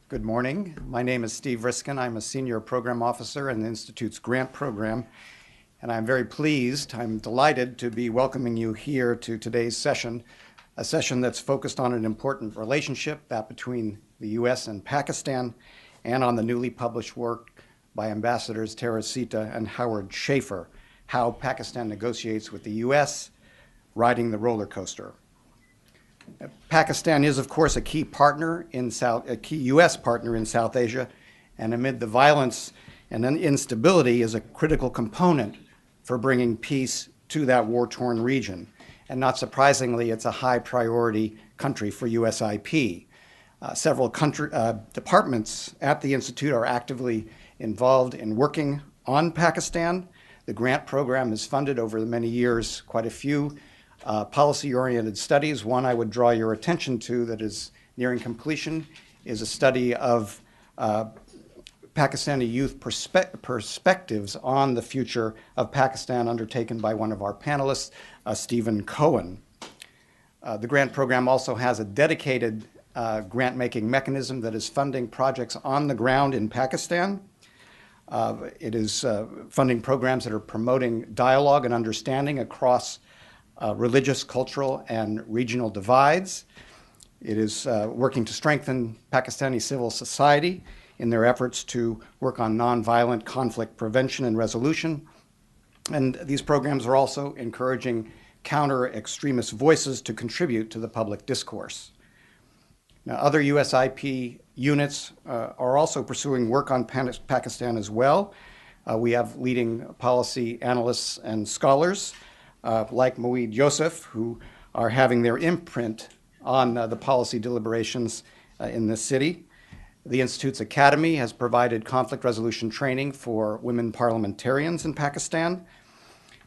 Good morning. My name is Steve Riskin. I'm a senior program officer in the Institute's grant program, and I'm very pleased, I'm delighted to be welcoming you here to today's session, a session that's focused on an important relationship, that between the U.S. and Pakistan, and on the newly published work by Ambassadors Teresita and Howard Schaffer, How Pakistan Negotiates with the U.S., Riding the Roller Coaster. Pakistan is, of course, a key U.S. partner in South Asia, and amid the violence and instability is a critical component for bringing peace to that war-torn region. And not surprisingly, it's a high priority country for USIP. Several departments at the Institute are actively involved in working on Pakistan. The grant program has funded over the many years quite a few policy-oriented studies. One I would draw your attention to that is nearing completion is a study of Pakistani youth perspectives on the future of Pakistan undertaken by one of our panelists, Stephen Cohen. The grant program also has a dedicated grant-making mechanism that is funding projects on the ground in Pakistan. It is funding programs that are promoting dialogue and understanding across religious, cultural, and regional divides. It is working to strengthen Pakistani civil society in their efforts to work on nonviolent conflict prevention and resolution. And these programs are also encouraging counter-extremist voices to contribute to the public discourse. Now, other USIP units are also pursuing work on Pakistan as well. We have leading policy analysts and scholars like Moeed Yosef, who are having their imprint on the policy deliberations in this city. The Institute's Academy has provided conflict resolution training for women parliamentarians in Pakistan.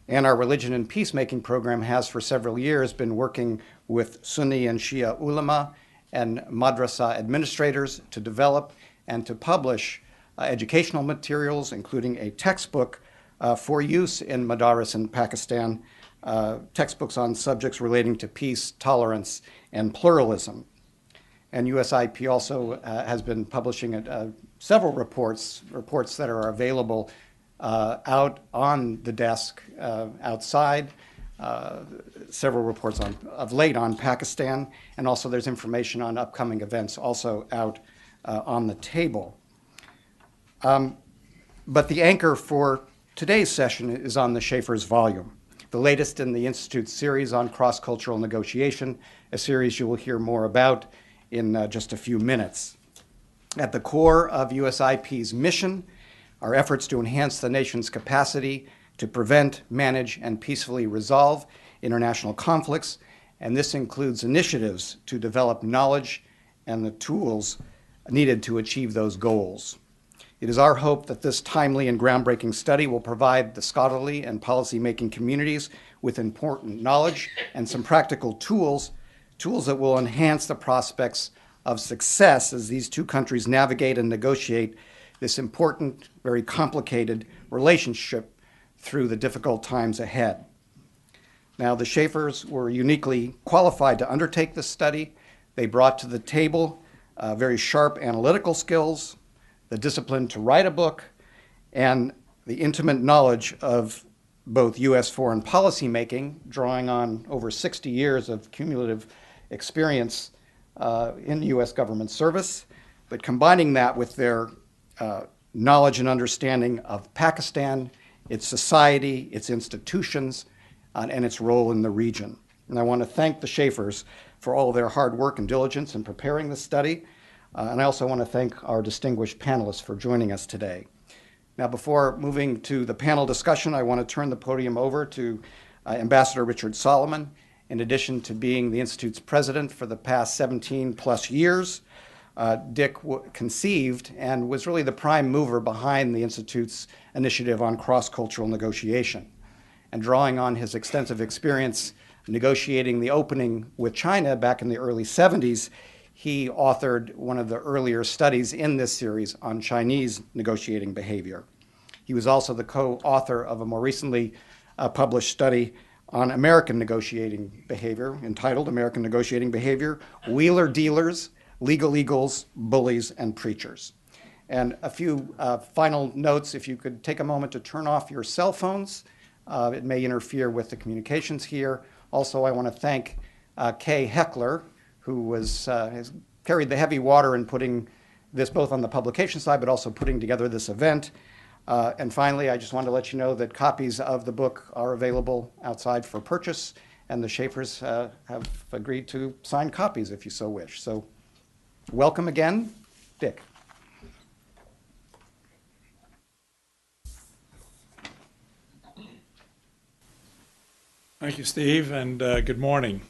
And our religion and peacemaking program has for several years been working with Sunni and Shia ulama and madrasa administrators to develop and to publish educational materials, including a textbook for use in madaris in Pakistan, textbooks on subjects relating to peace, tolerance, and pluralism. And USIP also has been publishing several reports that are available out on the desk outside, several reports of late on Pakistan, and also there's information on upcoming events also out on the table. But the anchor for today's session is on the Schaffer's volume, the latest in the Institute's series on cross-cultural negotiation, a series you will hear more about in just a few minutes. At the core of USIP's mission are efforts to enhance the nation's capacity to prevent, manage, and peacefully resolve international conflicts, and this includes initiatives to develop knowledge and the tools needed to achieve those goals. It is our hope that this timely and groundbreaking study will provide the scholarly and policy-making communities with important knowledge and some practical tools that will enhance the prospects of success as these two countries navigate and negotiate this important, very complicated relationship through the difficult times ahead. Now, the Schaffers were uniquely qualified to undertake this study. They brought to the table very sharp analytical skills, the discipline to write a book, and the intimate knowledge of both U.S. foreign policy making, drawing on over 60 years of cumulative experience in U.S. government service, but combining that with their knowledge and understanding of Pakistan, its society, its institutions, and its role in the region. And I want to thank the Schaffers for all of their hard work and diligence in preparing this study. And I also want to thank our distinguished panelists for joining us today. Now, before moving to the panel discussion, I want to turn the podium over to Ambassador Richard Solomon. In addition to being the Institute's president for the past 17 plus years, Dick conceived and was really the prime mover behind the Institute's initiative on cross-cultural negotiation. And drawing on his extensive experience negotiating the opening with China back in the early 70s, he authored one of the earlier studies in this series on Chinese negotiating behavior. He was also the co-author of a more recently published study on American negotiating behavior, entitled American Negotiating Behavior, Wheeler Dealers, legal eagles, bullies, and preachers. And a few final notes, if you could take a moment to turn off your cell phones. It may interfere with the communications here. Also, I want to thank Kay Heckler, who has carried the heavy water in putting this both on the publication side, but also putting together this event. And finally, I just wanted to let you know that copies of the book are available outside for purchase, and the Schaffers have agreed to sign copies if you so wish. So welcome again, Dick. Thank you, Steve, and good morning.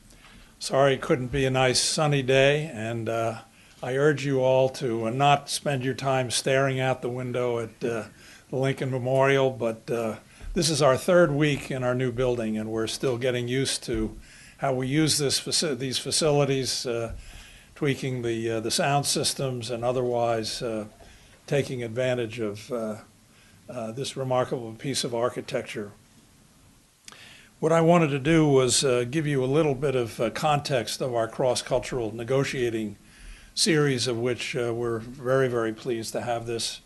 Sorry it couldn't be a nice sunny day, and I urge you all to not spend your time staring out the window at the Lincoln Memorial, but this is our third week in our new building, and we're still getting used to how we use these facilities, tweaking the sound systems and otherwise taking advantage of this remarkable piece of architecture. What I wanted to do was give you a little bit of context of our cross-cultural negotiating series, of which we're very, very pleased to have this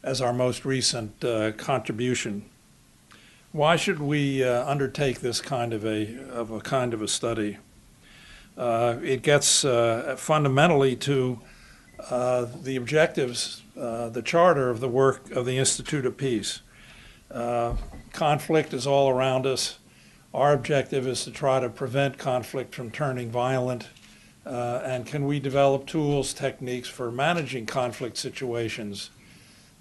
as our most recent contribution. Why should we undertake this kind of a study? It gets fundamentally to the objectives, the charter of the work of the Institute of Peace. Conflict is all around us. Our objective is to try to prevent conflict from turning violent, and can we develop tools, techniques for managing conflict situations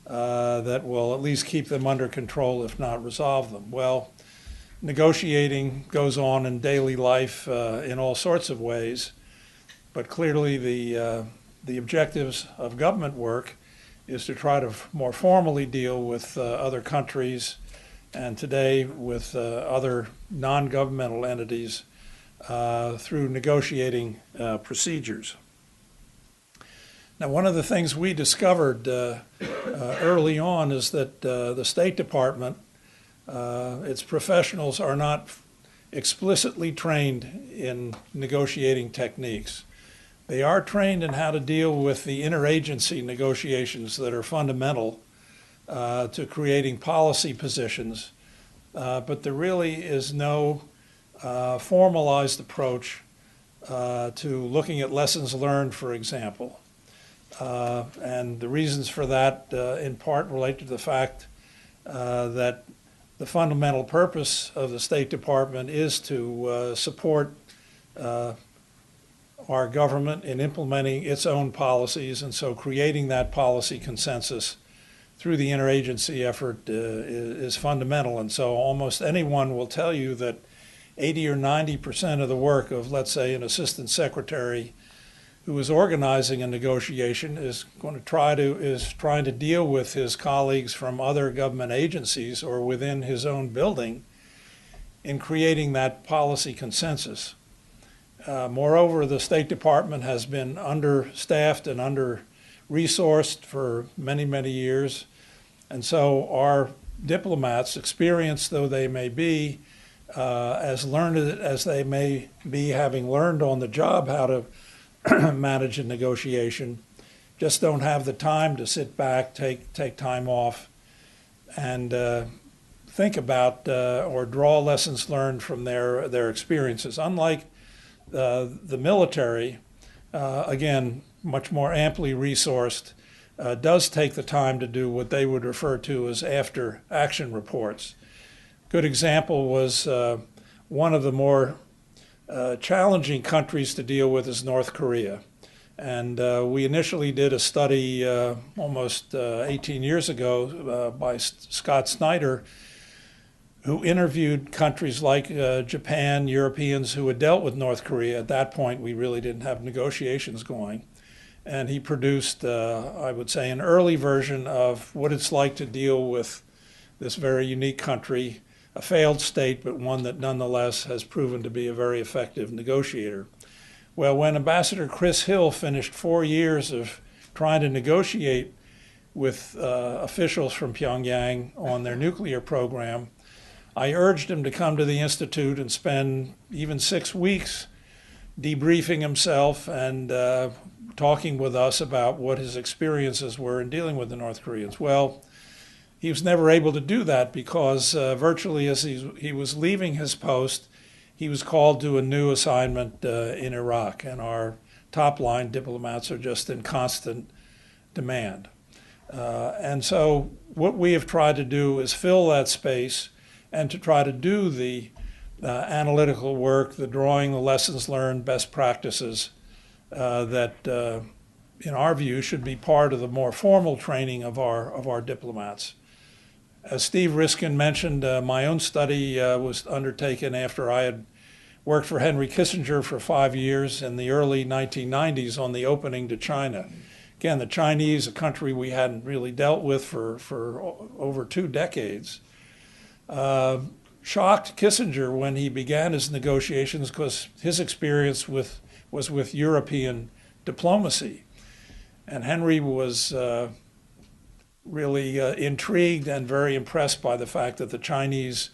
that will at least keep them under control, if not resolve them? Well, negotiating goes on in daily life in all sorts of ways, but clearly the objectives of government work is to try to more formally deal with other countries, and today with other non-governmental entities through negotiating procedures. Now, one of the things we discovered early on is that the State Department, its professionals are not explicitly trained in negotiating techniques. They are trained in how to deal with the interagency negotiations that are fundamental to creating policy positions, but there really is no formalized approach to looking at lessons learned, for example. And the reasons for that in part relate to the fact that the fundamental purpose of the State Department is to support our government in implementing its own policies, and so creating that policy consensus through the interagency effort is fundamental. And so almost anyone will tell you that 80 or 90% of the work of, let's say, an assistant secretary who is organizing a negotiation is trying to deal with his colleagues from other government agencies or within his own building in creating that policy consensus. Moreover, the State Department has been understaffed and under-resourced for many, many years. And so our diplomats, experienced though they may be, as learned as they may be, having learned on the job how to manage a negotiation, just don't have the time to sit back, take time off, and think about or draw lessons learned from their experiences. Unlike the military, again, much more amply resourced, does take the time to do what they would refer to as after-action reports. Good example was one of the more challenging countries to deal with is North Korea. And we initially did a study almost 18 years ago by Scott Snyder, who interviewed countries like Japan, Europeans who had dealt with North Korea. At that point, we really didn't have negotiations going. And he produced, I would say, an early version of what it's like to deal with this very unique country, a failed state, but one that nonetheless has proven to be a very effective negotiator. Well, when Ambassador Chris Hill finished 4 years of trying to negotiate with officials from Pyongyang on their nuclear program, I urged him to come to the Institute and spend even 6 weeks debriefing himself and talking with us about what his experiences were in dealing with the North Koreans. Well, he was never able to do that because virtually as he was leaving his post, he was called to a new assignment in Iraq, and our top-line diplomats are just in constant demand. And so what we have tried to do is fill that space and to try to do the analytical work, the drawing, the lessons learned, best practices that, in our view, should be part of the more formal training of our diplomats. As Steve Riskin mentioned, my own study was undertaken after I had worked for Henry Kissinger for 5 years in the early 1990s on the opening to China. Again, the Chinese, a country we hadn't really dealt with for over 2 decades, shocked Kissinger when he began his negotiations because his experience was with European diplomacy. And Henry was really intrigued and very impressed by the fact that the Chinese,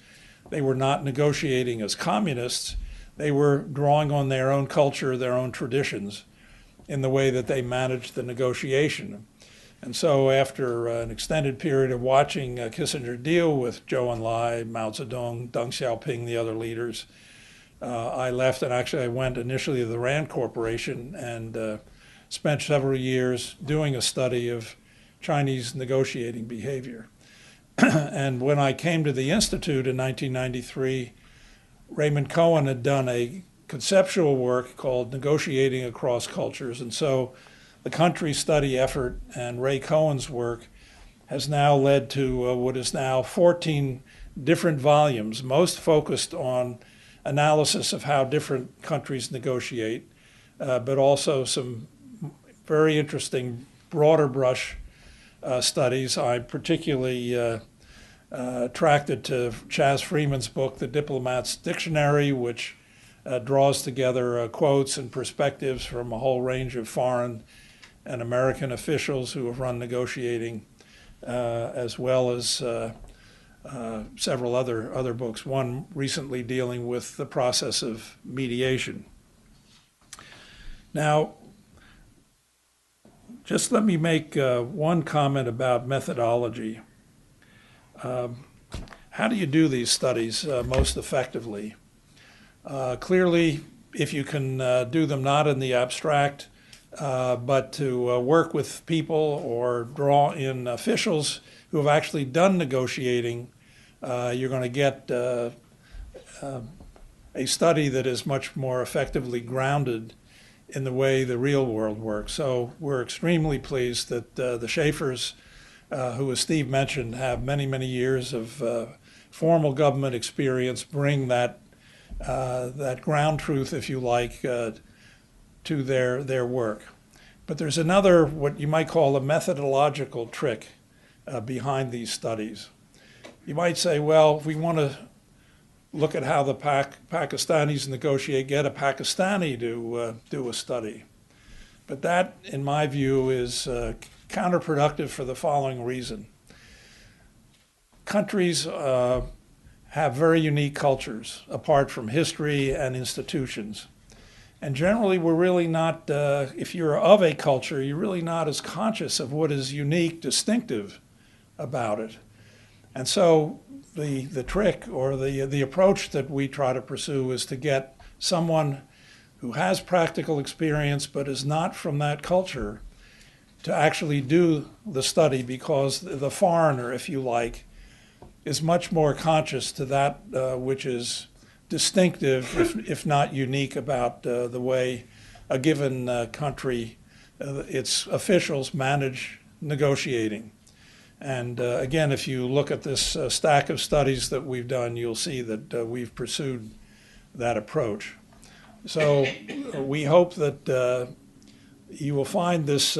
they were not negotiating as communists, they were drawing on their own culture, their own traditions in the way that they managed the negotiation. And so after an extended period of watching Kissinger deal with Zhou Enlai, Mao Zedong, Deng Xiaoping, the other leaders, I left, and actually I went initially to the Rand Corporation and spent several years doing a study of Chinese negotiating behavior. And when I came to the Institute in 1993, Raymond Cohen had done a conceptual work called Negotiating Across Cultures. And so the country study effort and Ray Cohen's work has now led to what is now 14 different volumes, most focused on analysis of how different countries negotiate, but also some very interesting broader brush studies. I'm particularly attracted to Chas Freeman's book, The Diplomat's Dictionary, which draws together quotes and perspectives from a whole range of foreign and American officials who have run negotiating, as well as several other books, one recently dealing with the process of mediation. Now, just let me make one comment about methodology. How do you do these studies most effectively? Clearly, if you can do them not in the abstract, but to work with people or draw in officials who have actually done negotiating, you're going to get a study that is much more effectively grounded in the way the real world works. So we're extremely pleased that the Schaffers, who, as Steve mentioned, have many, many years of formal government experience, bring that ground truth, if you like, to their work. But there's another, what you might call a methodological trick behind these studies. You might say, well, if we want to look at how the Pakistanis negotiate, get a Pakistani to do a study. But that, in my view, is counterproductive for the following reason. Countries have very unique cultures, apart from history and institutions. And generally, we're really not, if you're of a culture, you're really not as conscious of what is unique, distinctive about it. And so the trick or the approach that we try to pursue is to get someone who has practical experience but is not from that culture to actually do the study, because the foreigner, if you like, is much more conscious to that which is distinctive, if not unique, about the way a given country, its officials manage negotiating. And again, if you look at this stack of studies that we've done, you'll see that we've pursued that approach. So we hope that you will find this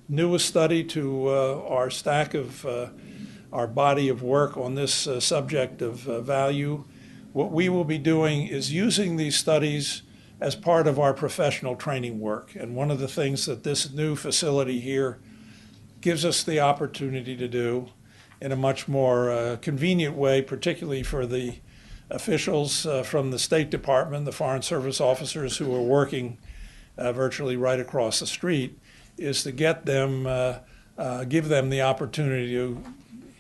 newest study to our stack of our body of work on this subject of value. What we will be doing is using these studies as part of our professional training work. And one of the things that this new facility here gives us the opportunity to do in a much more convenient way, particularly for the officials from the State Department, the Foreign Service officers who are working virtually right across the street, is to get them, give them the opportunity to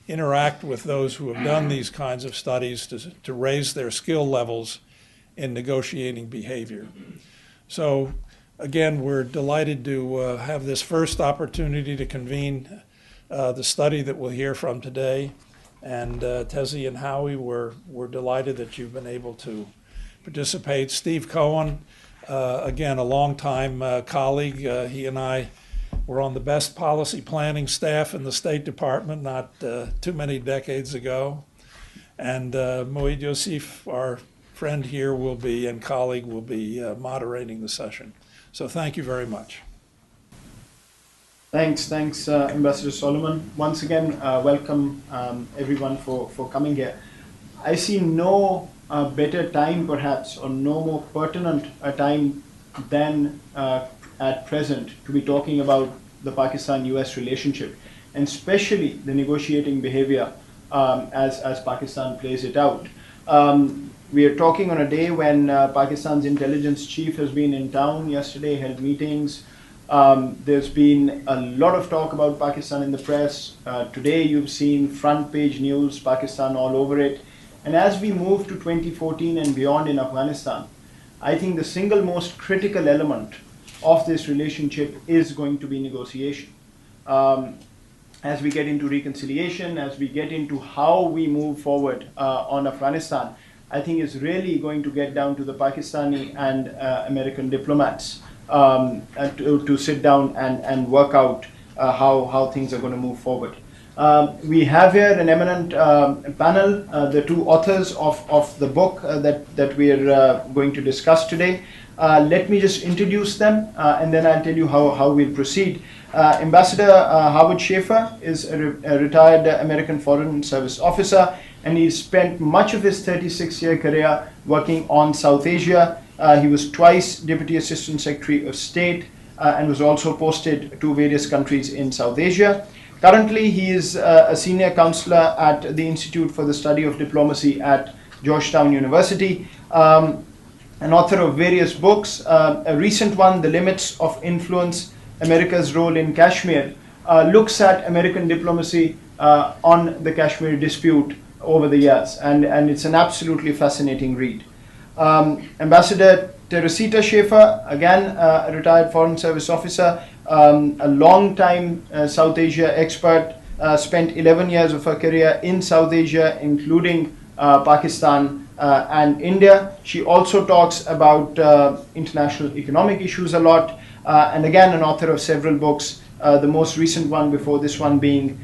interact with those who have done these kinds of studies to raise their skill levels in negotiating behavior. So again, we're delighted to have this first opportunity to convene the study that we'll hear from today. And Tezzy and Howie, we're delighted that you've been able to participate. Steve Cohen, again, a longtime colleague. He and I were on the best policy planning staff in the State Department not too many decades ago. And Moeed Yosef, our friend here, will be, and colleague, will be moderating the session. So thank you very much. Thanks, Ambassador Solomon. Once again, welcome everyone for coming here. I see no better time perhaps, or no more pertinent a time than at present to be talking about the Pakistan-U.S. relationship, and especially the negotiating behavior as Pakistan plays it out. We are talking on a day when Pakistan's intelligence chief has been in town yesterday, held meetings. There's been a lot of talk about Pakistan in the press. Today you've seen front page news, Pakistan all over it. And as we move to 2014 and beyond in Afghanistan, I think the single most critical element of this relationship is going to be negotiation. As we get into reconciliation, as we get into how we move forward on Afghanistan, I think it's really going to get down to the Pakistani and American diplomats to sit down and work out how things are going to move forward. We have here an eminent panel, the two authors of the book that we are going to discuss today. Let me just introduce them and then I'll tell you how we'll proceed. Ambassador Howard Schaffer is a retired American Foreign Service officer, and he spent much of his 36-year career working on South Asia. He was twice Deputy Assistant Secretary of State and was also posted to various countries in South Asia. Currently, he is a senior counselor at the Institute for the Study of Diplomacy at Georgetown University, an author of various books. A recent one, The Limits of Influence, America's Role in Kashmir, looks at American diplomacy on the Kashmir dispute over the years, and it's an absolutely fascinating read. Ambassador Teresita Schaffer, again a retired Foreign Service officer, a long-time South Asia expert, spent 11 years of her career in South Asia, including Pakistan and India. She also talks about international economic issues a lot, and again an author of several books, the most recent one before this one being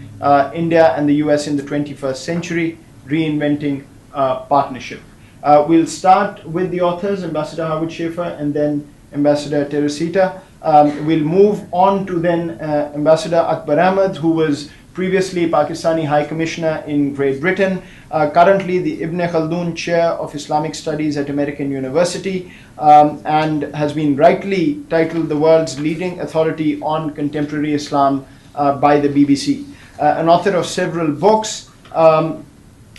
India and the US in the 21st Century, Reinventing Partnership. We'll start with the authors, Ambassador Howard Schaffer and then Ambassador Teresita. We'll move on to then Ambassador Akbar Ahmed, who was previously Pakistani High Commissioner in Great Britain, currently the Ibn Khaldun Chair of Islamic Studies at American University, and has been rightly titled the world's leading authority on contemporary Islam by the BBC. An author of several books,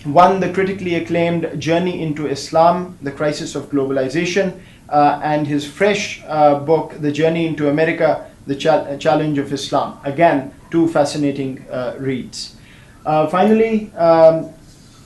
one, the critically acclaimed Journey into Islam, The Crisis of Globalization, and his fresh book, The Journey into America, The Challenge of Islam. Again, two fascinating reads. Finally,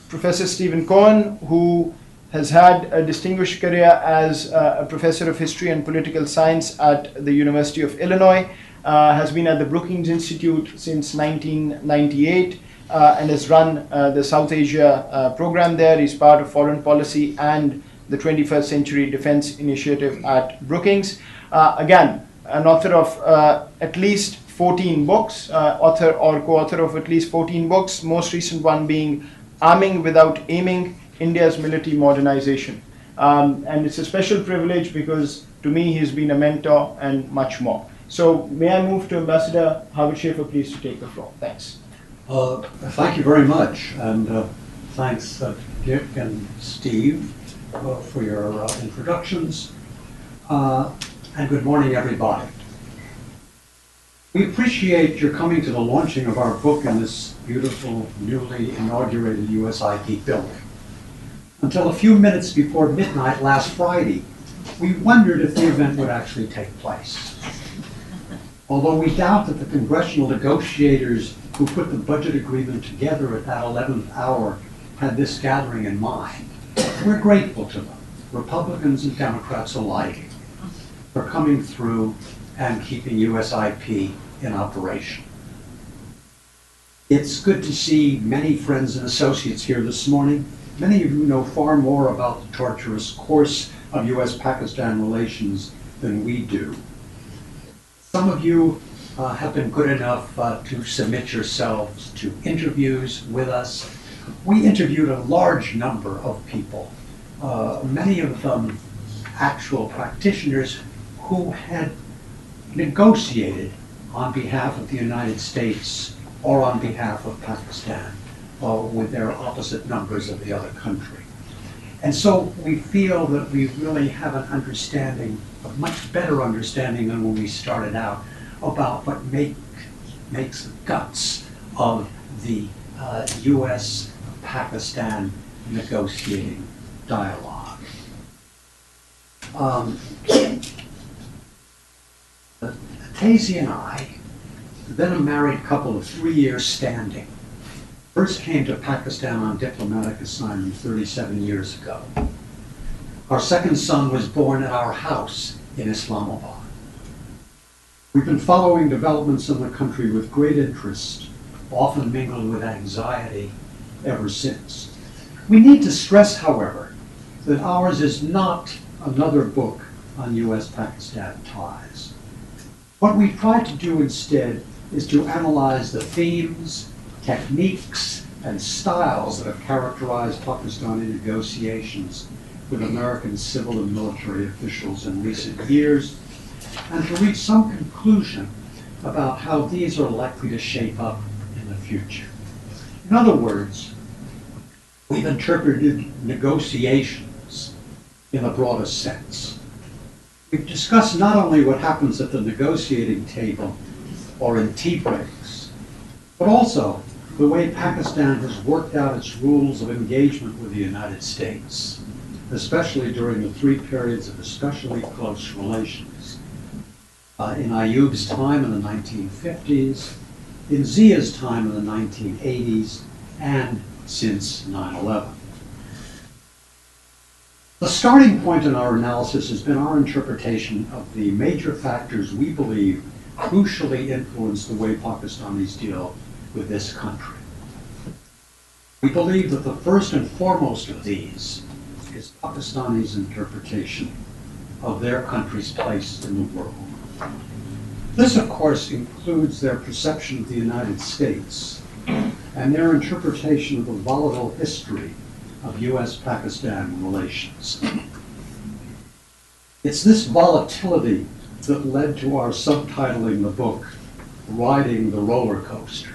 Professor Stephen Cohen, who has had a distinguished career as a professor of history and political science at the University of Illinois, has been at the Brookings Institute since 1998, and has run the South Asia program there. He's part of foreign policy and the 21st Century Defense Initiative at Brookings. Again, an author of at least 14 books, author or co-author of at least 14 books, most recent one being Arming Without Aiming, India's Military Modernization. And it's a special privilege because to me he's been a mentor and much more. So may I move to Ambassador Howard Schaffer, please, to take the floor. Thanks. Thank you very much, and thanks Dick and Steve for your introductions, and good morning everybody. We appreciate your coming to the launching of our book in this beautiful, newly inaugurated USIP building. Until a few minutes before midnight last Friday, we wondered if the event would actually take place. Although we doubt that the congressional negotiators who put the budget agreement together at that 11th hour had this gathering in mind, we're grateful to them, Republicans and Democrats alike, for coming through and keeping USIP in operation. It's good to see many friends and associates here this morning. Many of you know far more about the tortuous course of U.S.-Pakistan relations than we do. Some of you have been good enough to submit yourselves to interviews with us. We interviewed a large number of people, many of them actual practitioners who had negotiated on behalf of the United States or on behalf of Pakistan with their opposite numbers of the other country. And so we feel that we really have an understanding, a much better understanding than when we started out, about what makes the guts of the U.S.-Pakistan negotiating dialogue. Tazy and I, then a married couple of 3 years standing, first came to Pakistan on diplomatic assignment 37 years ago. Our second son was born at our house in Islamabad. We've been following developments in the country with great interest, often mingled with anxiety, ever since. We need to stress, however, that ours is not another book on U.S.-Pakistan ties. What we've tried to do instead is to analyze the themes, techniques, and styles that have characterized Pakistani negotiations with American civil and military officials in recent years, and to reach some conclusion about how these are likely to shape up in the future. In other words, we've interpreted negotiations in the broadest sense. We've discussed not only what happens at the negotiating table or in tea breaks, but also the way Pakistan has worked out its rules of engagement with the United States, especially during the 3 periods of especially close relations. In Ayub's time in the 1950s, in Zia's time in the 1980s, and since 9/11. The starting point in our analysis has been our interpretation of the major factors we believe crucially influence the way Pakistanis deal with this country. We believe that the first and foremost of these is Pakistanis' interpretation of their country's place in the world. This, of course, includes their perception of the United States and their interpretation of the volatile history of U.S.-Pakistan relations. It's this volatility that led to our subtitling the book, Riding the Roller Coaster.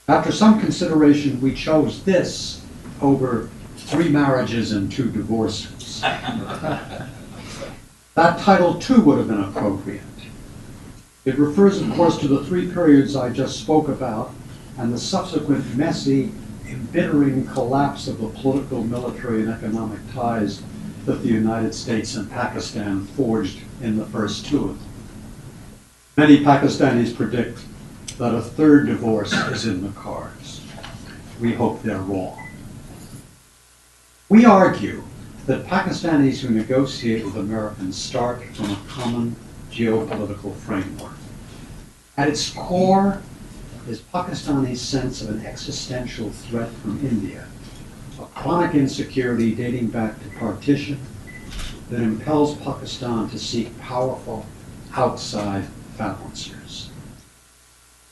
After some consideration, we chose this over 3 marriages and 2 divorces. That title, too, would have been appropriate. It refers, of course, to the 3 periods I just spoke about and the subsequent messy, embittering collapse of the political, military, and economic ties that the United States and Pakistan forged in the first 2 of them. Many Pakistanis predict that a 3rd divorce is in the cards. We hope they're wrong. We argue that Pakistanis who negotiate with Americans start from a common geopolitical framework. At its core is Pakistani's sense of an existential threat from India, a chronic insecurity dating back to partition that impels Pakistan to seek powerful outside balancers.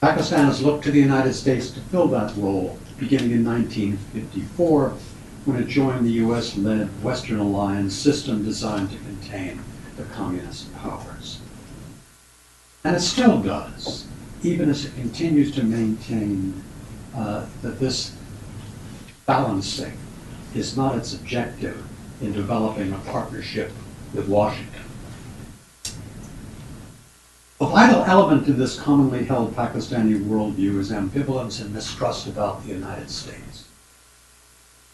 Pakistan has looked to the United States to fill that role, beginning in 1954, when it joined the U.S.-led Western Alliance system designed to contain the communist powers. And it still does, even as it continues to maintain that this balancing is not its objective in developing a partnership with Washington. A vital element in this commonly held Pakistani worldview is ambivalence and mistrust about the United States.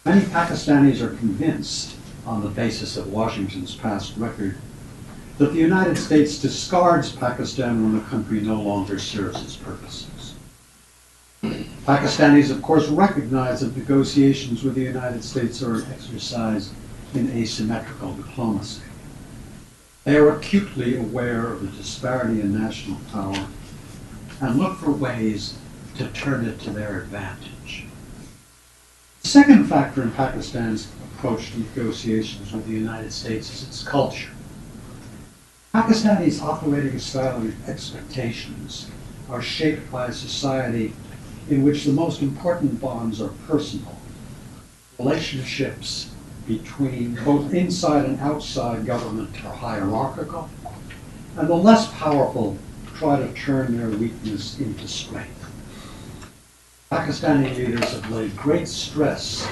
Many Pakistanis are convinced, on the basis of Washington's past record, that the United States discards Pakistan when the country no longer serves its purposes. Pakistanis, of course, recognize that negotiations with the United States are an exercise in asymmetrical diplomacy. They are acutely aware of the disparity in national power and look for ways to turn it to their advantage. The second factor in Pakistan's approach to negotiations with the United States is its culture. Pakistanis' operating style and expectations are shaped by a society in which the most important bonds are personal. Relationships between both inside and outside government are hierarchical, and the less powerful try to turn their weakness into strength. Pakistani leaders have laid great stress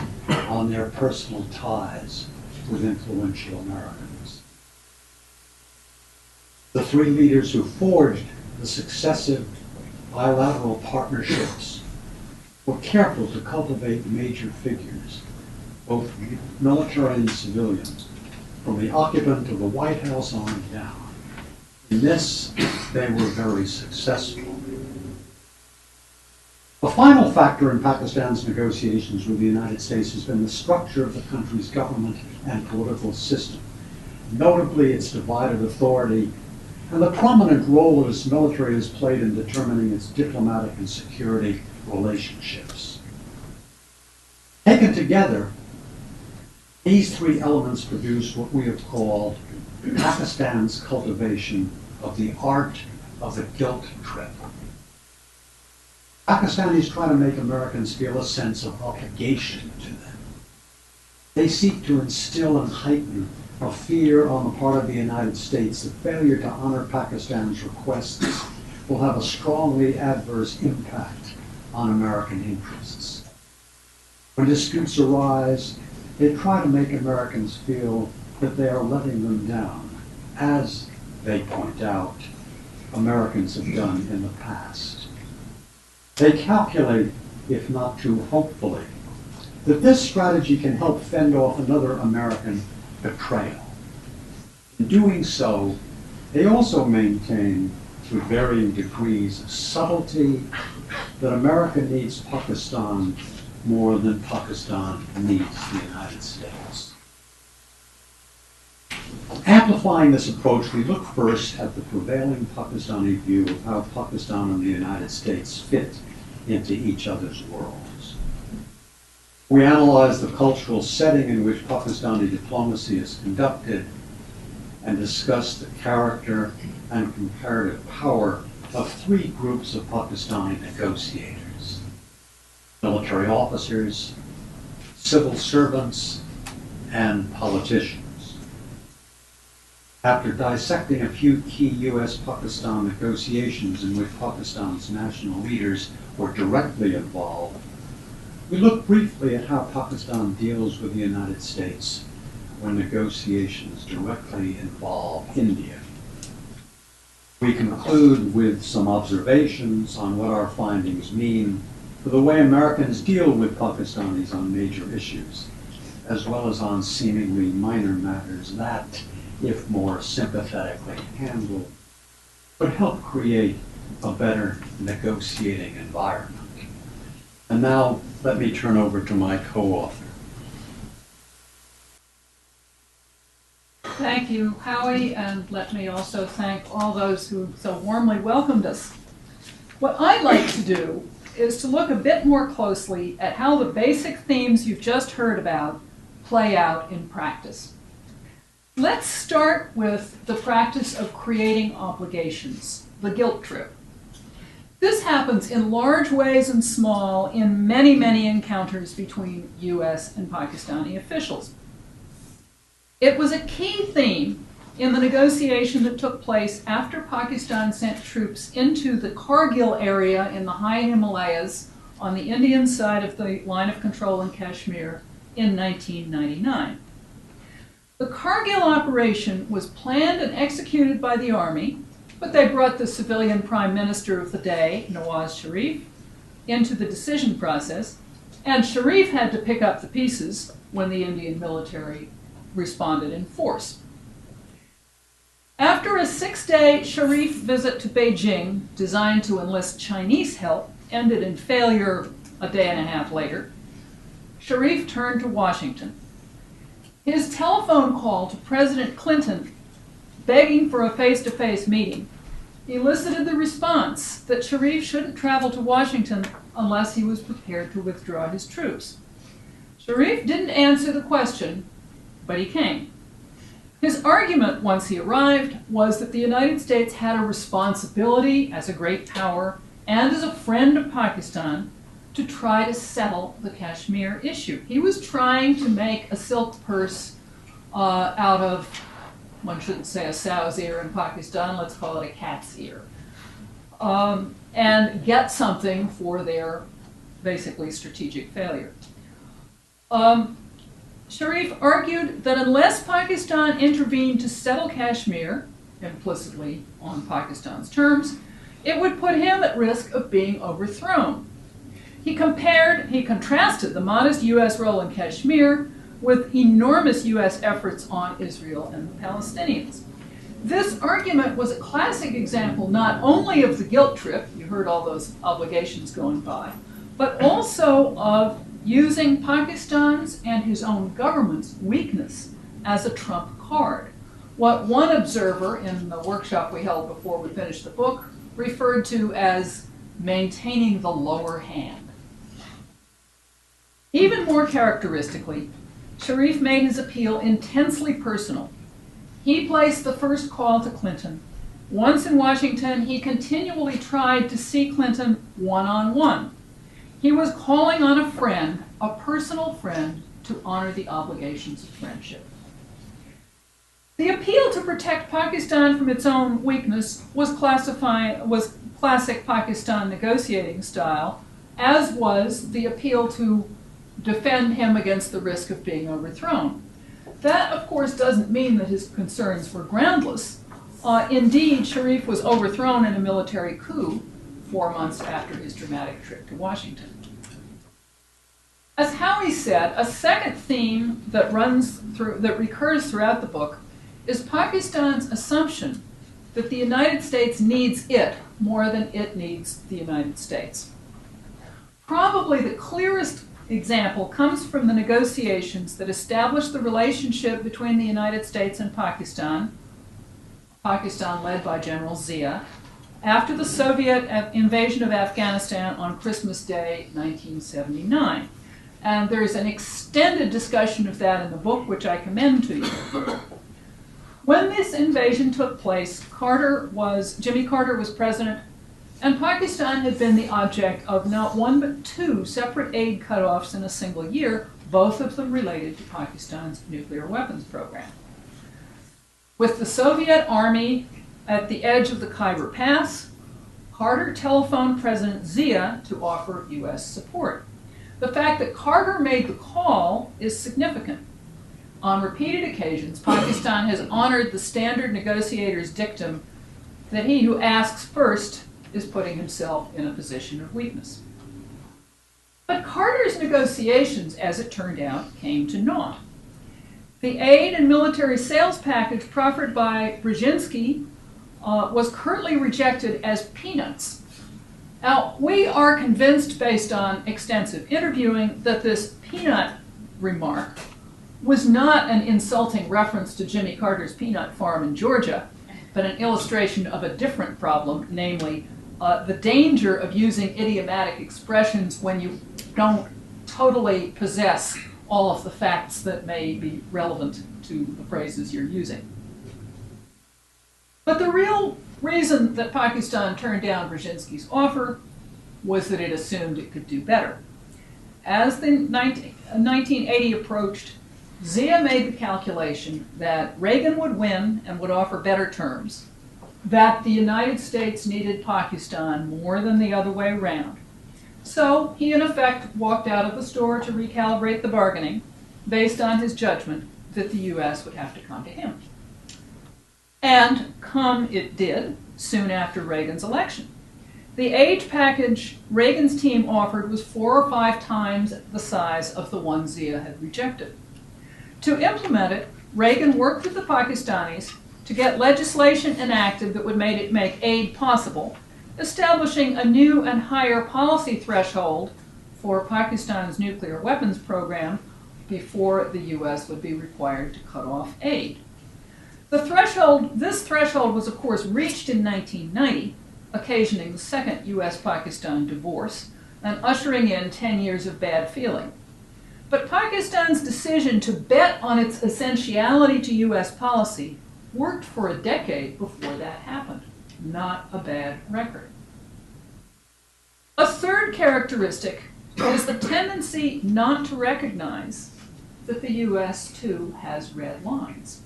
on their personal ties with influential Americans. The three leaders who forged the successive bilateral partnerships were careful to cultivate major figures, both military and civilian, from the occupant of the White House on down. In this, they were very successful. The final factor in Pakistan's negotiations with the United States has been the structure of the country's government and political system, notably its divided authority and the prominent role that its military has played in determining its diplomatic and security relationships. Taken together, these three elements produce what we have called Pakistan's cultivation of the art of the guilt trip. Pakistanis try to make Americans feel a sense of obligation to them. They seek to instill and heighten a fear on the part of the United States that failure to honor Pakistan's requests will have a strongly adverse impact on American interests. When disputes arise, they try to make Americans feel that they are letting them down, as, they point out, Americans have done in the past. They calculate, if not too hopefully, that this strategy can help fend off another American betrayal. In doing so, they also maintain, with varying degrees of subtlety, that America needs Pakistan more than Pakistan needs the United States. Amplifying this approach, we look first at the prevailing Pakistani view of how Pakistan and the United States fit into each other's worlds. We analyze the cultural setting in which Pakistani diplomacy is conducted and discuss the character and comparative power of three groups of Pakistani negotiators: military officers, civil servants, and politicians. After dissecting a few key U.S.-Pakistan negotiations in which Pakistan's national leaders were directly involved, we look briefly at how Pakistan deals with the United States when negotiations directly involve India. We conclude with some observations on what our findings mean for the way Americans deal with Pakistanis on major issues, as well as on seemingly minor matters that, if more sympathetically handled, would help create a better negotiating environment. And now, let me turn over to my co-author. Thank you, Howie, and let me also thank all those who so warmly welcomed us. What I'd like to do is to look a bit more closely at how the basic themes you've just heard about play out in practice. Let's start with the practice of creating obligations, the guilt trip. This happens in large ways and small in many, many encounters between U.S. and Pakistani officials. It was a key theme in the negotiation that took place after Pakistan sent troops into the Kargil area in the high Himalayas on the Indian side of the line of control in Kashmir in 1999. The Kargil operation was planned and executed by the army, but they brought the civilian prime minister of the day, Nawaz Sharif, into the decision process, And Sharif had to pick up the pieces when the Indian military responded in force. After a 6-day Sharif visit to Beijing, designed to enlist Chinese help, ended in failure a day and a half later, Sharif turned to Washington. His telephone call to President Clinton, begging for a face-to-face meeting, elicited the response that Sharif shouldn't travel to Washington unless he was prepared to withdraw his troops. Sharif didn't answer the question, but he came. His argument once he arrived was that the United States had a responsibility as a great power and as a friend of Pakistan to try to settle the Kashmir issue. He was trying to make a silk purse out of, one shouldn't say a sow's ear in Pakistan, let's call it a cat's ear, and get something for their basically strategic failure. Sharif argued that unless Pakistan intervened to settle Kashmir, implicitly on Pakistan's terms, it would put him at risk of being overthrown. He contrasted the modest U.S. role in Kashmir with enormous U.S. efforts on Israel and the Palestinians. This argument was a classic example not only of the guilt trip, you heard all those obligations going by, but also of using Pakistan's and his own government's weakness as a trump card. What one observer in the workshop we held before we finished the book referred to as maintaining the lower hand. Even more characteristically, Sharif made his appeal intensely personal. He placed the first call to Clinton. Once in Washington, he continually tried to see Clinton one-on-one. He was calling on a friend, a personal friend, to honor the obligations of friendship. The appeal to protect Pakistan from its own weakness was classic Pakistan negotiating style, as was the appeal to defend him against the risk of being overthrown. That, of course, doesn't mean that his concerns were groundless. Indeed, Sharif was overthrown in a military coup 4 months after his dramatic trip to Washington. As Howie said, a second theme that recurs throughout the book is Pakistan's assumption that the United States needs it more than it needs the United States. Probably the clearest example comes from the negotiations that established the relationship between the United States and Pakistan led by General Zia, after the Soviet invasion of Afghanistan on Christmas Day, 1979. And there is an extended discussion of that in the book, which I commend to you. When this invasion took place, Jimmy Carter was president, and Pakistan had been the object of not one but two separate aid cutoffs in a single year, both of them related to Pakistan's nuclear weapons program. With the Soviet army at the edge of the Khyber Pass, Carter telephoned President Zia to offer U.S. support. The fact that Carter made the call is significant. On repeated occasions, Pakistan has honored the standard negotiator's dictum that he who asks first is putting himself in a position of weakness. But Carter's negotiations, as it turned out, came to naught. The aid and military sales package proffered by Brzezinski was curtly rejected as peanuts. Now, we are convinced, based on extensive interviewing, that this peanut remark was not an insulting reference to Jimmy Carter's peanut farm in Georgia, but an illustration of a different problem, namely the danger of using idiomatic expressions when you don't totally possess all of the facts that may be relevant to the phrases you're using. But the real reason that Pakistan turned down Brzezinski's offer was that it assumed it could do better. As the 1980 approached, Zia made the calculation that Reagan would win and would offer better terms, that the United States needed Pakistan more than the other way around. So he, in effect, walked out of the store to recalibrate the bargaining based on his judgment that the U.S. would have to come to him. And come it did, soon after Reagan's election. The aid package Reagan's team offered was 4 or 5 times the size of the one Zia had rejected. To implement it, Reagan worked with the Pakistanis to get legislation enacted that would make aid possible, establishing a new and higher policy threshold for Pakistan's nuclear weapons program before the U.S. would be required to cut off aid. This threshold was of course reached in 1990, occasioning the second U.S.-Pakistan divorce and ushering in 10 years of bad feeling. But Pakistan's decision to bet on its essentiality to U.S. policy worked for a decade before that happened. Not a bad record. A third characteristic is the tendency not to recognize that the U.S. too has red lines.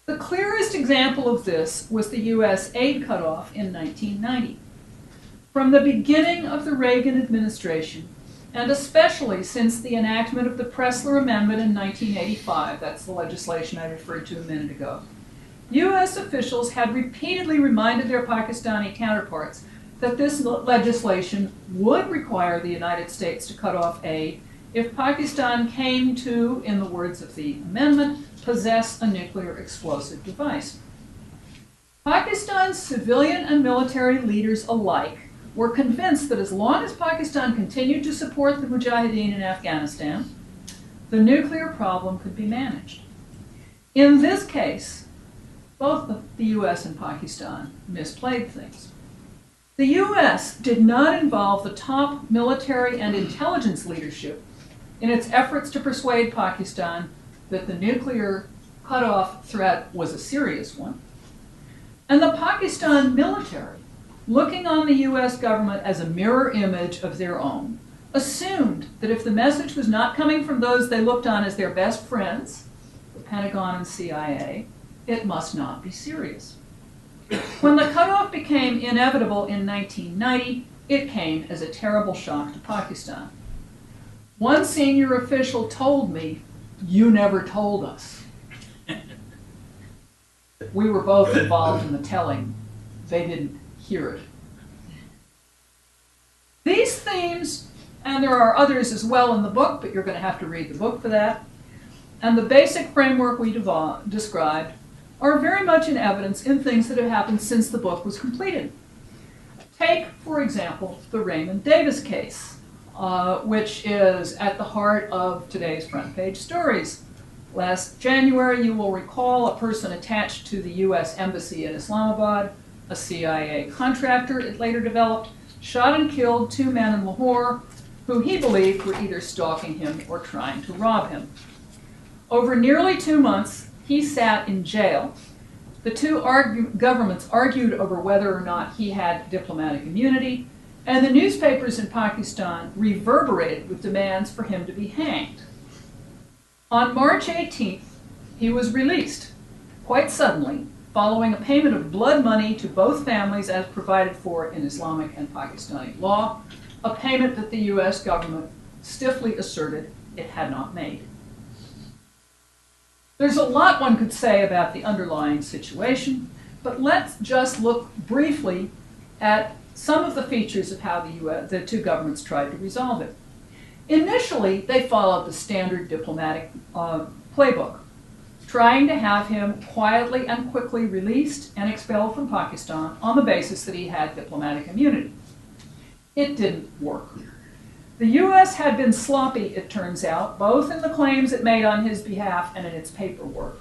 The clearest example of this was the U.S. aid cutoff in 1990. From the beginning of the Reagan administration, and especially since the enactment of the Pressler Amendment in 1985, that's the legislation I referred to a minute ago, U.S. officials had repeatedly reminded their Pakistani counterparts that this legislation would require the United States to cut off aid if Pakistan came to, in the words of the amendment, possess a nuclear explosive device. Pakistan's civilian and military leaders alike were convinced that as long as Pakistan continued to support the Mujahideen in Afghanistan, the nuclear problem could be managed. In this case, both the U.S. and Pakistan misplayed things. The U.S. did not involve the top military and intelligence leadership in its efforts to persuade Pakistan that the nuclear cutoff threat was a serious one. And the Pakistan military, looking on the U.S. government as a mirror image of their own, assumed that if the message was not coming from those they looked on as their best friends, the Pentagon and CIA, it must not be serious. When the cutoff became inevitable in 1990, it came as a terrible shock to Pakistan. One senior official told me, "You never told us." We were both involved in the telling. They didn't hear it. These themes, and there are others as well in the book, but you're going to have to read the book for that, and the basic framework we described are very much in evidence in things that have happened since the book was completed. Take, for example, the Raymond Davis case, which is at the heart of today's front page stories. Last January, you will recall, a person attached to the U.S. Embassy in Islamabad, a CIA contractor, it later developed, shot and killed 2 men in Lahore who he believed were either stalking him or trying to rob him. Over nearly 2 months, he sat in jail. The two governments argued over whether or not he had diplomatic immunity, and the newspapers in Pakistan reverberated with demands for him to be hanged. On March 18th, he was released, quite suddenly, following a payment of blood money to both families as provided for in Islamic and Pakistani law, a payment that the U.S. government stiffly asserted it had not made. There's a lot one could say about the underlying situation, but let's just look briefly at some of the features of how the two governments tried to resolve it. Initially, they followed the standard diplomatic playbook, trying to have him quietly and quickly released and expelled from Pakistan on the basis that he had diplomatic immunity. It didn't work. The U.S. had been sloppy, it turns out, both in the claims it made on his behalf and in its paperwork.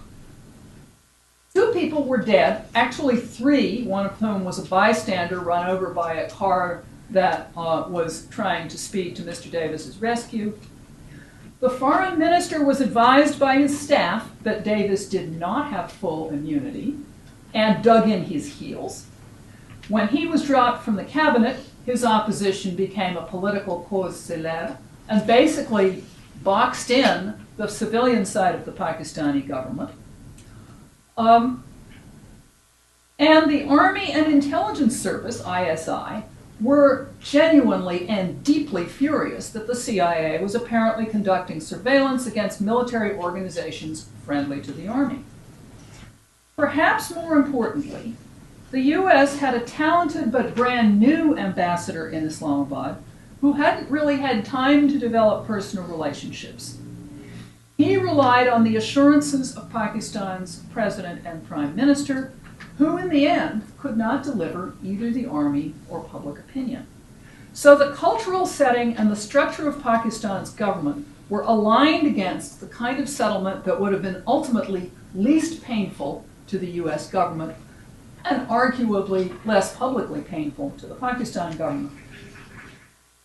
2 people were dead, actually 3, one of whom was a bystander run over by a car that was trying to speed to Mr. Davis's rescue. The foreign minister was advised by his staff that Davis did not have full immunity and dug in his heels. When he was dropped from the cabinet, his opposition became a political cause célèbre and basically boxed in the civilian side of the Pakistani government. And the Army and Intelligence Service, ISI, were genuinely and deeply furious that the CIA was apparently conducting surveillance against military organizations friendly to the Army. Perhaps more importantly, the U.S. had a talented but brand new ambassador in Islamabad who hadn't really had time to develop personal relationships. He relied on the assurances of Pakistan's president and prime minister, who in the end could not deliver either the army or public opinion. So the cultural setting and the structure of Pakistan's government were aligned against the kind of settlement that would have been ultimately least painful to the U.S. government and arguably less publicly painful to the Pakistan government.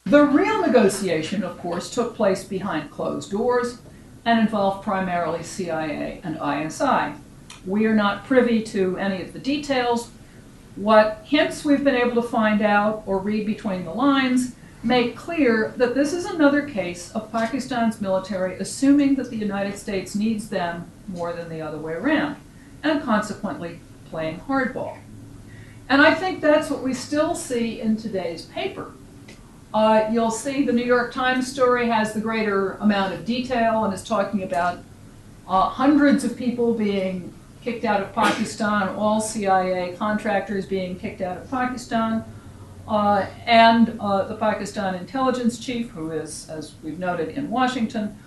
The real negotiation, of course, took place behind closed doors and involved primarily CIA and ISI. We are not privy to any of the details. What hints we've been able to find out or read between the lines make clear that this is another case of Pakistan's military assuming that the United States needs them more than the other way around, and consequently playing hardball. And I think that's what we still see in today's paper. You'll see the New York Times story has the greater amount of detail and is talking about hundreds of people being kicked out of Pakistan, all CIA contractors being kicked out of Pakistan, and the Pakistan intelligence chief, who is, as we've noted, in Washington,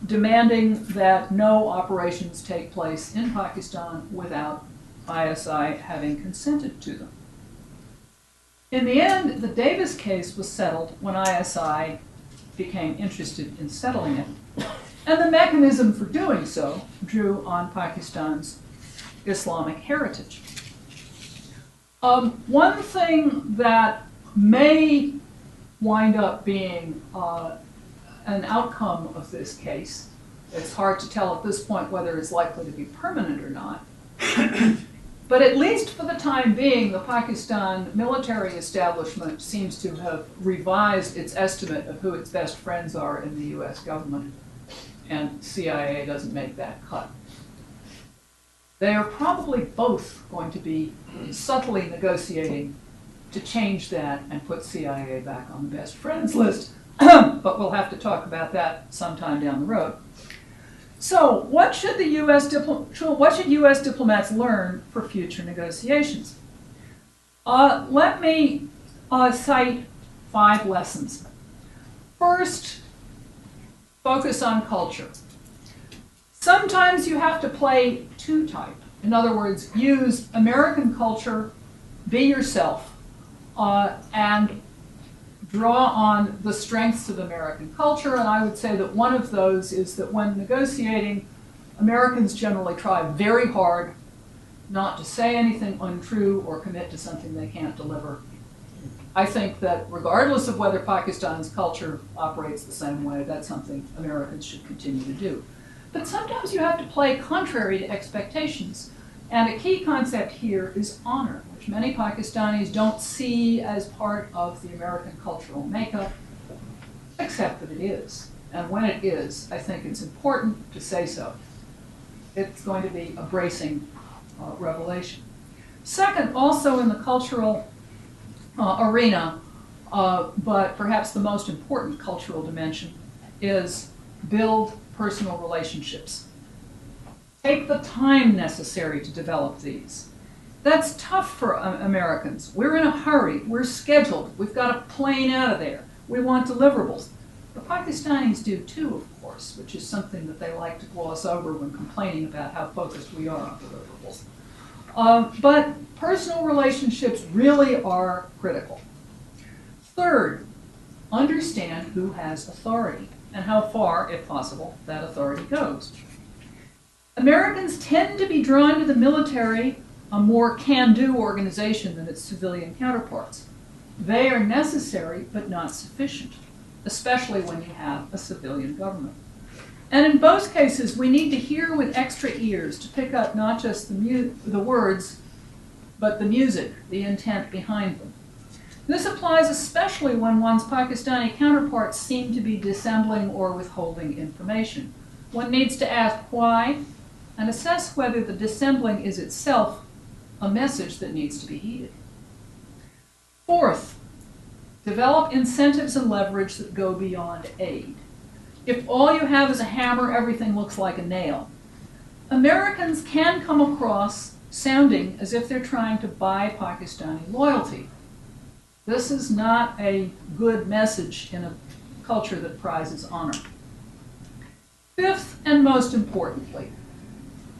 demanding that no operations take place in Pakistan without ISI having consented to them. In the end, the Davis case was settled when ISI became interested in settling it, and the mechanism for doing so drew on Pakistan's Islamic heritage. One thing that may wind up being an outcome of this case, it's hard to tell at this point whether it's likely to be permanent or not, but at least for the time being, the Pakistan military establishment seems to have revised its estimate of who its best friends are in the U.S. government, and CIA doesn't make that cut. They are probably both going to be subtly negotiating to change that and put CIA back on the best friends list, but we'll have to talk about that sometime down the road. So, what should U.S. diplomats learn for future negotiations? Let me cite 5 lessons. First, focus on culture. Sometimes you have to play two-type. In other words, use American culture, be yourself, and draw on the strengths of American culture, and I would say that one of those is that when negotiating, Americans generally try very hard not to say anything untrue or commit to something they can't deliver. I think that regardless of whether Pakistan's culture operates the same way, that's something Americans should continue to do. But sometimes you have to play contrary to expectations, and a key concept here is honor, which many Pakistanis don't see as part of the American cultural makeup, except that it is. And when it is, I think it's important to say so. It's going to be a bracing revelation. Second, also in the cultural arena, but perhaps the most important cultural dimension, is build personal relationships. Take the time necessary to develop these. That's tough for Americans. We're in a hurry. We're scheduled. We've got a plane out of there. We want deliverables. The Pakistanis do too, of course, which is something that they like to gloss over when complaining about how focused we are on deliverables. But personal relationships really are critical. Third, understand who has authority and how far, if possible, that authority goes. Americans tend to be drawn to the military, a more can-do organization than its civilian counterparts. They are necessary but not sufficient, especially when you have a civilian government. And in both cases, we need to hear with extra ears to pick up not just the words, but the music, the intent behind them. This applies especially when one's Pakistani counterparts seem to be dissembling or withholding information. One needs to ask why and assess whether the dissembling is itself a message that needs to be heeded. Fourth, develop incentives and leverage that go beyond aid. If all you have is a hammer, everything looks like a nail. Americans can come across sounding as if they're trying to buy Pakistani loyalty. This is not a good message in a culture that prizes honor. Fifth, and most importantly,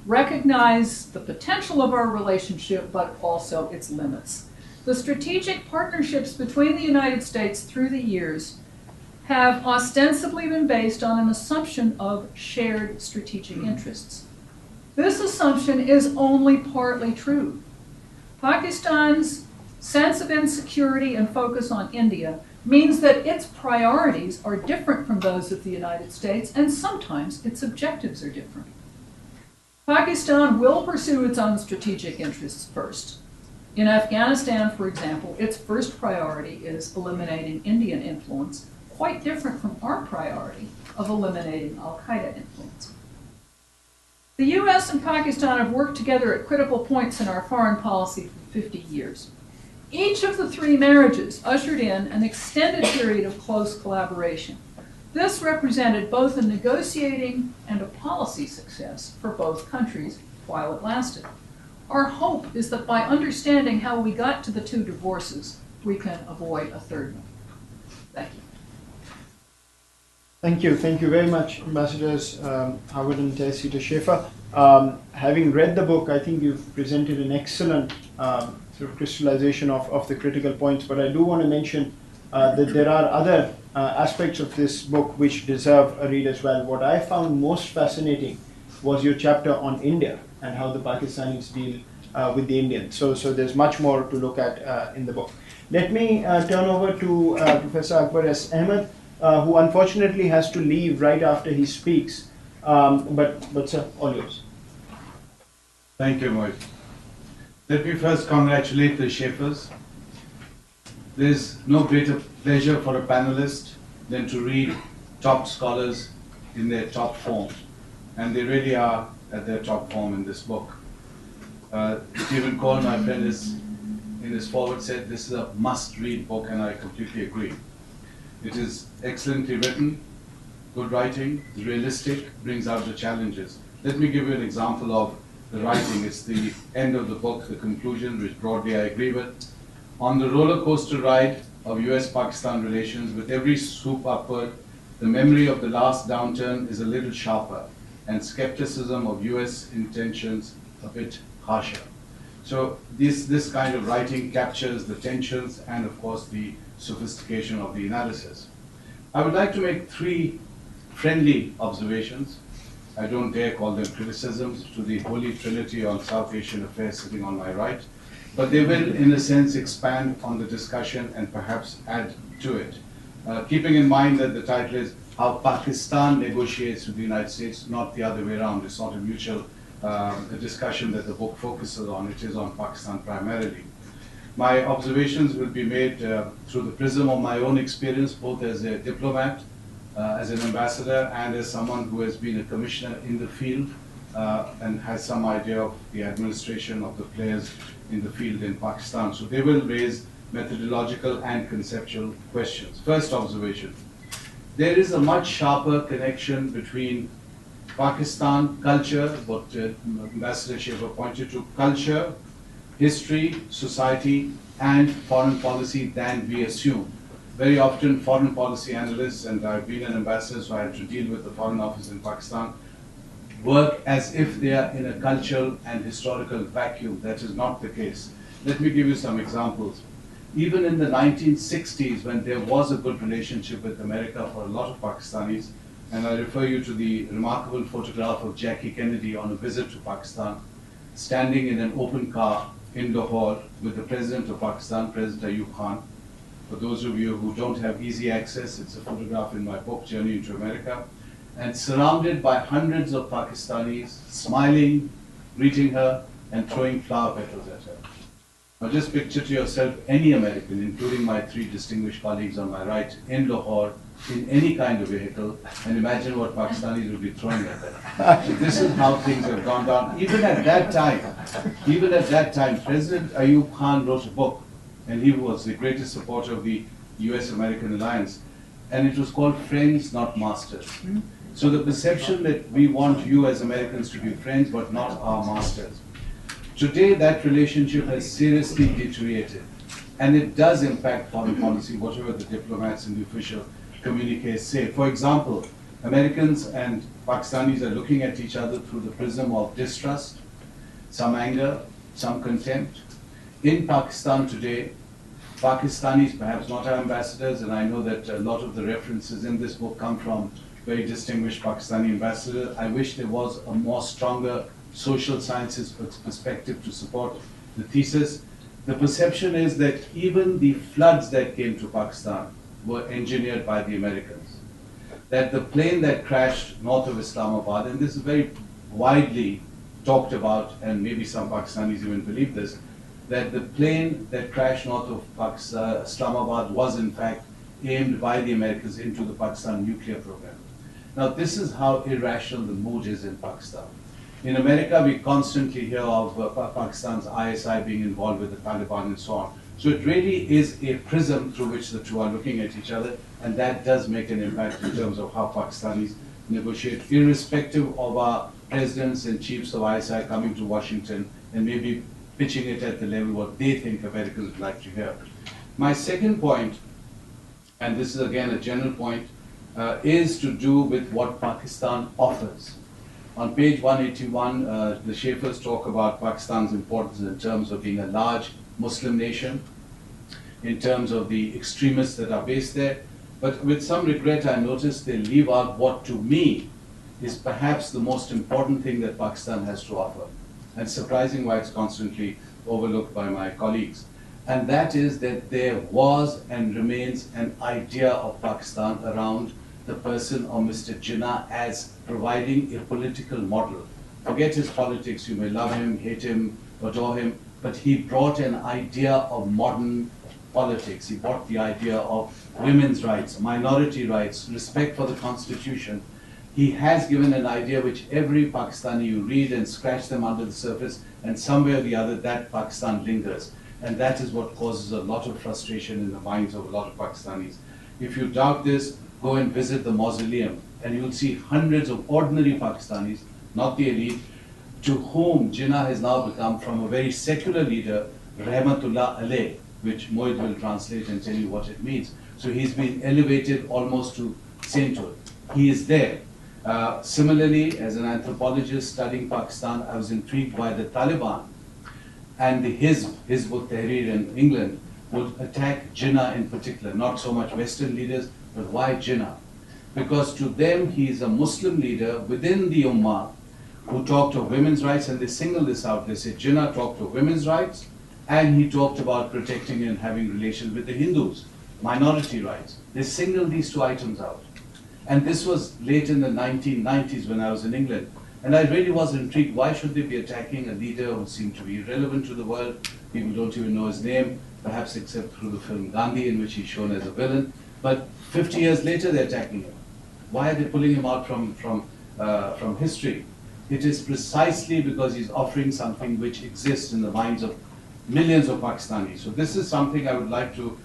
recognize the potential of our relationship, but also its limits. The strategic partnerships between the United States through the years have ostensibly been based on an assumption of shared strategic interests. This assumption is only partly true. Pakistan's sense of insecurity and focus on India means that its priorities are different from those of the United States, and sometimes its objectives are different. Pakistan will pursue its own strategic interests first. In Afghanistan, for example, its first priority is eliminating Indian influence, quite different from our priority of eliminating al-Qaeda influence. The U.S. and Pakistan have worked together at critical points in our foreign policy for 50 years. Each of the three marriages ushered in an extended period of close collaboration. This represented both a negotiating and a policy success for both countries while it lasted. Our hope is that by understanding how we got to the two divorces, we can avoid a third one. Thank you. Thank you. Thank you very much, Ambassadors Howard and Teresita Schaffer. Having read the book, I think you've presented an excellent sort of crystallization of the critical points, but I do want to mention that there are other aspects of this book which deserve a read as well. What I found most fascinating was your chapter on India and how the Pakistanis deal with the Indians. So there's much more to look at in the book. Let me turn over to Professor Akbar S. Ahmed, who unfortunately has to leave right after he speaks. But sir, all yours. Thank you, Mohit. Let me first congratulate the Schaffers. There's no greater pleasure for a panelist than to read top scholars in their top form. And they really are at their top form in this book. Stephen Cole, my friend, in his foreword said this is a must-read book, and I completely agree. It is excellently written, good writing, it's realistic, brings out the challenges. Let me give you an example of the writing. It's the end of the book, the conclusion, which broadly I agree with. On the roller coaster ride of US-Pakistan relations, with every swoop upward, the memory of the last downturn is a little sharper, and skepticism of US intentions a bit harsher. So this kind of writing captures the tensions and, of course, the sophistication of the analysis. I would like to make three friendly observations. I don't dare call them criticisms to the holy trinity on South Asian affairs sitting on my right, but they will, in a sense, expand on the discussion and perhaps add to it. Keeping in mind that the title is How Pakistan Negotiates with the United States, not the other way around. It's not a mutual discussion that the book focuses on. It is on Pakistan primarily. My observations will be made through the prism of my own experience, both as a diplomat, as an ambassador, and as someone who has been a commissioner in the field and has some idea of the administration of the players in the field in Pakistan. So they will raise methodological and conceptual questions. First observation, there is a much sharper connection between Pakistan culture, what Ambassador Schaffer pointed to, culture, history, society, and foreign policy than we assume. Very often foreign policy analysts, and I've been an ambassador, so I had to deal with the Foreign Office in Pakistan, work as if they are in a cultural and historical vacuum. That is not the case. Let me give you some examples. Even in the 1960s, when there was a good relationship with America for a lot of Pakistanis, and I refer you to the remarkable photograph of Jackie Kennedy on a visit to Pakistan, standing in an open car in Lahore with the President of Pakistan, President Ayub Khan. For those of you who don't have easy access, it's a photograph in my book, Journey into America, and surrounded by hundreds of Pakistanis, smiling, greeting her, and throwing flower petals at her. Now just picture to yourself any American, including my three distinguished colleagues on my right, in Lahore, in any kind of vehicle, and imagine what Pakistanis would be throwing at them. So this is how things have gone down. Even at that time, President Ayub Khan wrote a book, and he was the greatest supporter of the US-American alliance, and it was called Friends, Not Masters. So the perception that we want you as Americans to be friends, but not our masters. Today, that relationship has seriously deteriorated, and it does impact foreign policy, whatever the diplomats and the official communiques say. For example, Americans and Pakistanis are looking at each other through the prism of distrust, some anger, some contempt. In Pakistan today, Pakistanis, perhaps not our ambassadors, and I know that a lot of the references in this book come from very distinguished Pakistani ambassadors. I wish there was a more stronger social sciences perspective to support the thesis. The perception is that even the floods that came to Pakistan were engineered by the Americans. That the plane that crashed north of Islamabad, and this is very widely talked about, and maybe some Pakistanis even believe this, that the plane that crashed north of Islamabad was in fact aimed by the Americans into the Pakistan nuclear program. Now this is how irrational the mood is in Pakistan. In America, we constantly hear of Pakistan's ISI being involved with the Taliban and so on. So it really is a prism through which the two are looking at each other, and that does make an impact in terms of how Pakistanis negotiate, irrespective of our presidents and chiefs of ISI coming to Washington and maybe pitching it at the level what they think Americans would like to hear. My second point, and this is again a general point, is to do with what Pakistan offers. On page 181, the Schaffers talk about Pakistan's importance in terms of being a large Muslim nation, in terms of the extremists that are based there. But with some regret, I noticed they leave out what to me is perhaps the most important thing that Pakistan has to offer. And surprising why it's constantly overlooked by my colleagues. And that is that there was and remains an idea of Pakistan around the person of Mr. Jinnah as providing a political model. Forget his politics, you may love him, hate him, adore him, but he brought an idea of modern politics. He brought the idea of women's rights, minority rights, respect for the constitution. He has given an idea which every Pakistani, you read and scratch them under the surface, and somewhere or the other that Pakistan lingers. And that is what causes a lot of frustration in the minds of a lot of Pakistanis. If you doubt this, go and visit the mausoleum, and you'll see hundreds of ordinary Pakistanis, not the elite, to whom Jinnah has now become, from a very secular leader, Rahmatullah Alayh, which Mohit will translate and tell you what it means. So he's been elevated almost to sainthood. He is there. Similarly, as an anthropologist studying Pakistan, I was intrigued by the Taliban and the Hizb ut-Tahrir in England would attack Jinnah in particular, not so much Western leaders, but why Jinnah? Because to them, he is a Muslim leader within the Ummah who talked of women's rights, and they single this out. They say Jinnah talked of women's rights, and he talked about protecting and having relations with the Hindus, minority rights. They singled these two items out. And this was late in the 1990s when I was in England. And I really was intrigued, why should they be attacking a leader who seemed to be irrelevant to the world? People don't even know his name, perhaps except through the film Gandhi, in which he's shown as a villain. But 50 years later, they're attacking him. Why are they pulling him out from history? It is precisely because he's offering something which exists in the minds of millions of Pakistanis. So this is something I would like to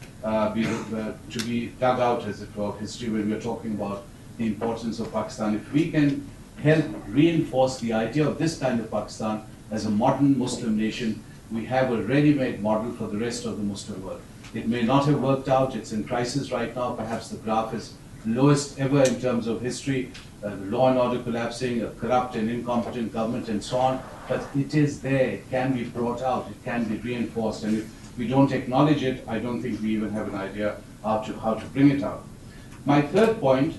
be dug out, as it were, of history when we're talking about the importance of Pakistan. If we can help reinforce the idea of this kind of Pakistan as a modern Muslim nation, we have a ready-made model for the rest of the Muslim world. It may not have worked out, it's in crisis right now, perhaps the graph is lowest ever in terms of history, law and order collapsing, a corrupt and incompetent government and so on, but it is there, it can be brought out, it can be reinforced, and if we don't acknowledge it, I don't think we even have an idea how to bring it out. My third point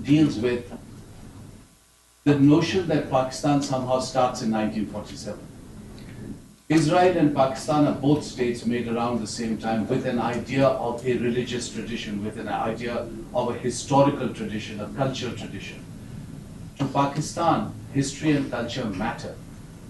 deals with the notion that Pakistan somehow starts in 1947. Israel and Pakistan are both states made around the same time with an idea of a religious tradition, with an idea of a historical tradition, a cultural tradition. To Pakistan, history and culture matter.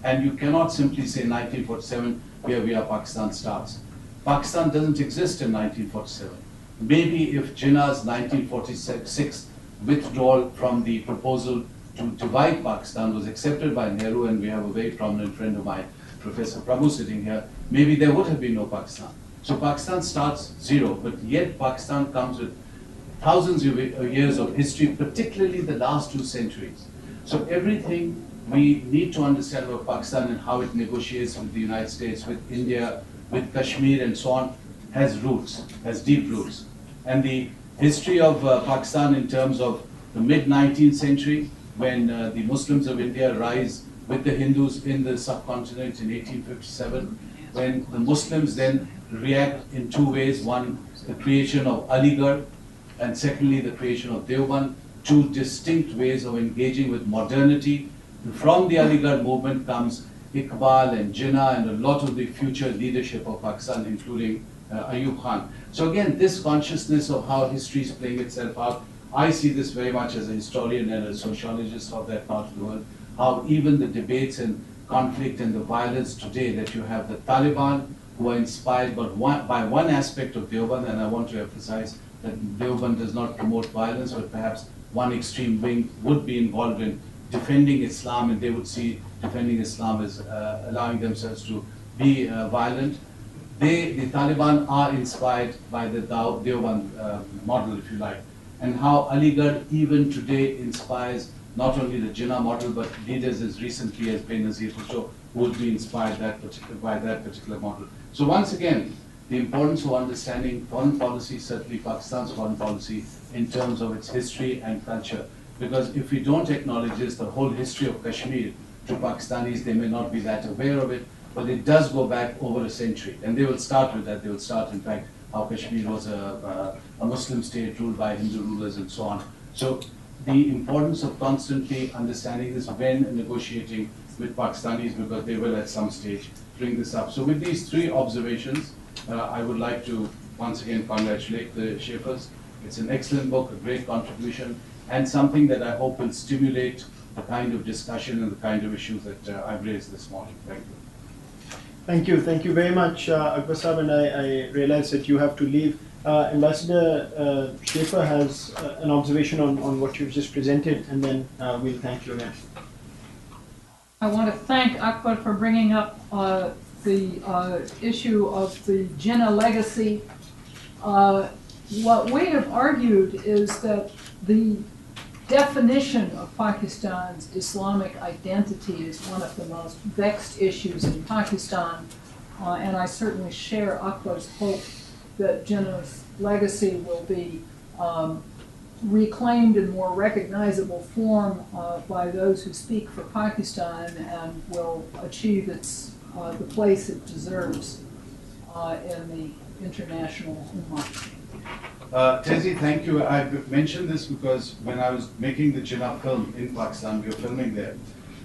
And you cannot simply say 1947, here we are, Pakistan starts. Pakistan doesn't exist in 1947. Maybe if Jinnah's 1946 withdrawal from the proposal to divide Pakistan was accepted by Nehru, and we have a very prominent friend of mine, Professor Prabhu, sitting here, maybe there would have been no Pakistan. So Pakistan starts zero, but yet Pakistan comes with thousands of years of history, particularly the last 2 centuries. So everything we need to understand about Pakistan and how it negotiates with the United States, with India, with Kashmir and so on, has roots, has deep roots. And the history of Pakistan in terms of the mid-19th century, when the Muslims of India rise with the Hindus in the subcontinent in 1857, when the Muslims then react in two ways. One, the creation of Aligarh, and secondly, the creation of Deoband, two distinct ways of engaging with modernity. From the Aligarh movement comes Iqbal and Jinnah and a lot of the future leadership of Pakistan, including Ayub Khan. So again, this consciousness of how history is playing itself out, I see this very much as a historian and a sociologist of that part of the world, how even the debates and conflict and the violence today, that you have the Taliban who are inspired by one aspect of Deoband, and I want to emphasize that Deoband does not promote violence, but perhaps one extreme wing would be involved in defending Islam, and they would see defending Islam as allowing themselves to be violent. The Taliban are inspired by the Deoband model, if you like, and how Aligarh even today inspires not only the Jinnah model, but leaders as recently as Benazir Bhutto would be inspired by that particular model. So once again, the importance of understanding foreign policy, certainly Pakistan's foreign policy, in terms of its history and culture. Because if we don't acknowledge this, the whole history of Kashmir to Pakistanis, they may not be that aware of it, but it does go back over a century. And they will start with that. They will start, in fact, how Kashmir was a Muslim state ruled by Hindu rulers and so on. So the importance of constantly understanding this when negotiating with Pakistanis, because they will at some stage bring this up. So with these three observations, I would like to once again congratulate the Schaffers. It's an excellent book, a great contribution, and something that I hope will stimulate the kind of discussion and the kind of issues that I've raised this morning. Thank you. Thank you very much, Akbar Sahab, and I realize that you have to leave. Ambassador Schaffer has an observation on what you've just presented, and then we'll thank you again. I want to thank Akbar for bringing up the issue of the Jinnah legacy. What we have argued is that the definition of Pakistan's Islamic identity is one of the most vexed issues in Pakistan, and I certainly share Akbar's hope that Jinnah's legacy will be reclaimed in more recognizable form by those who speak for Pakistan and will achieve the place it deserves in the international ummah. Tezi, thank you. I mentioned this because when I was making the Jinnah film in Pakistan, we were filming there,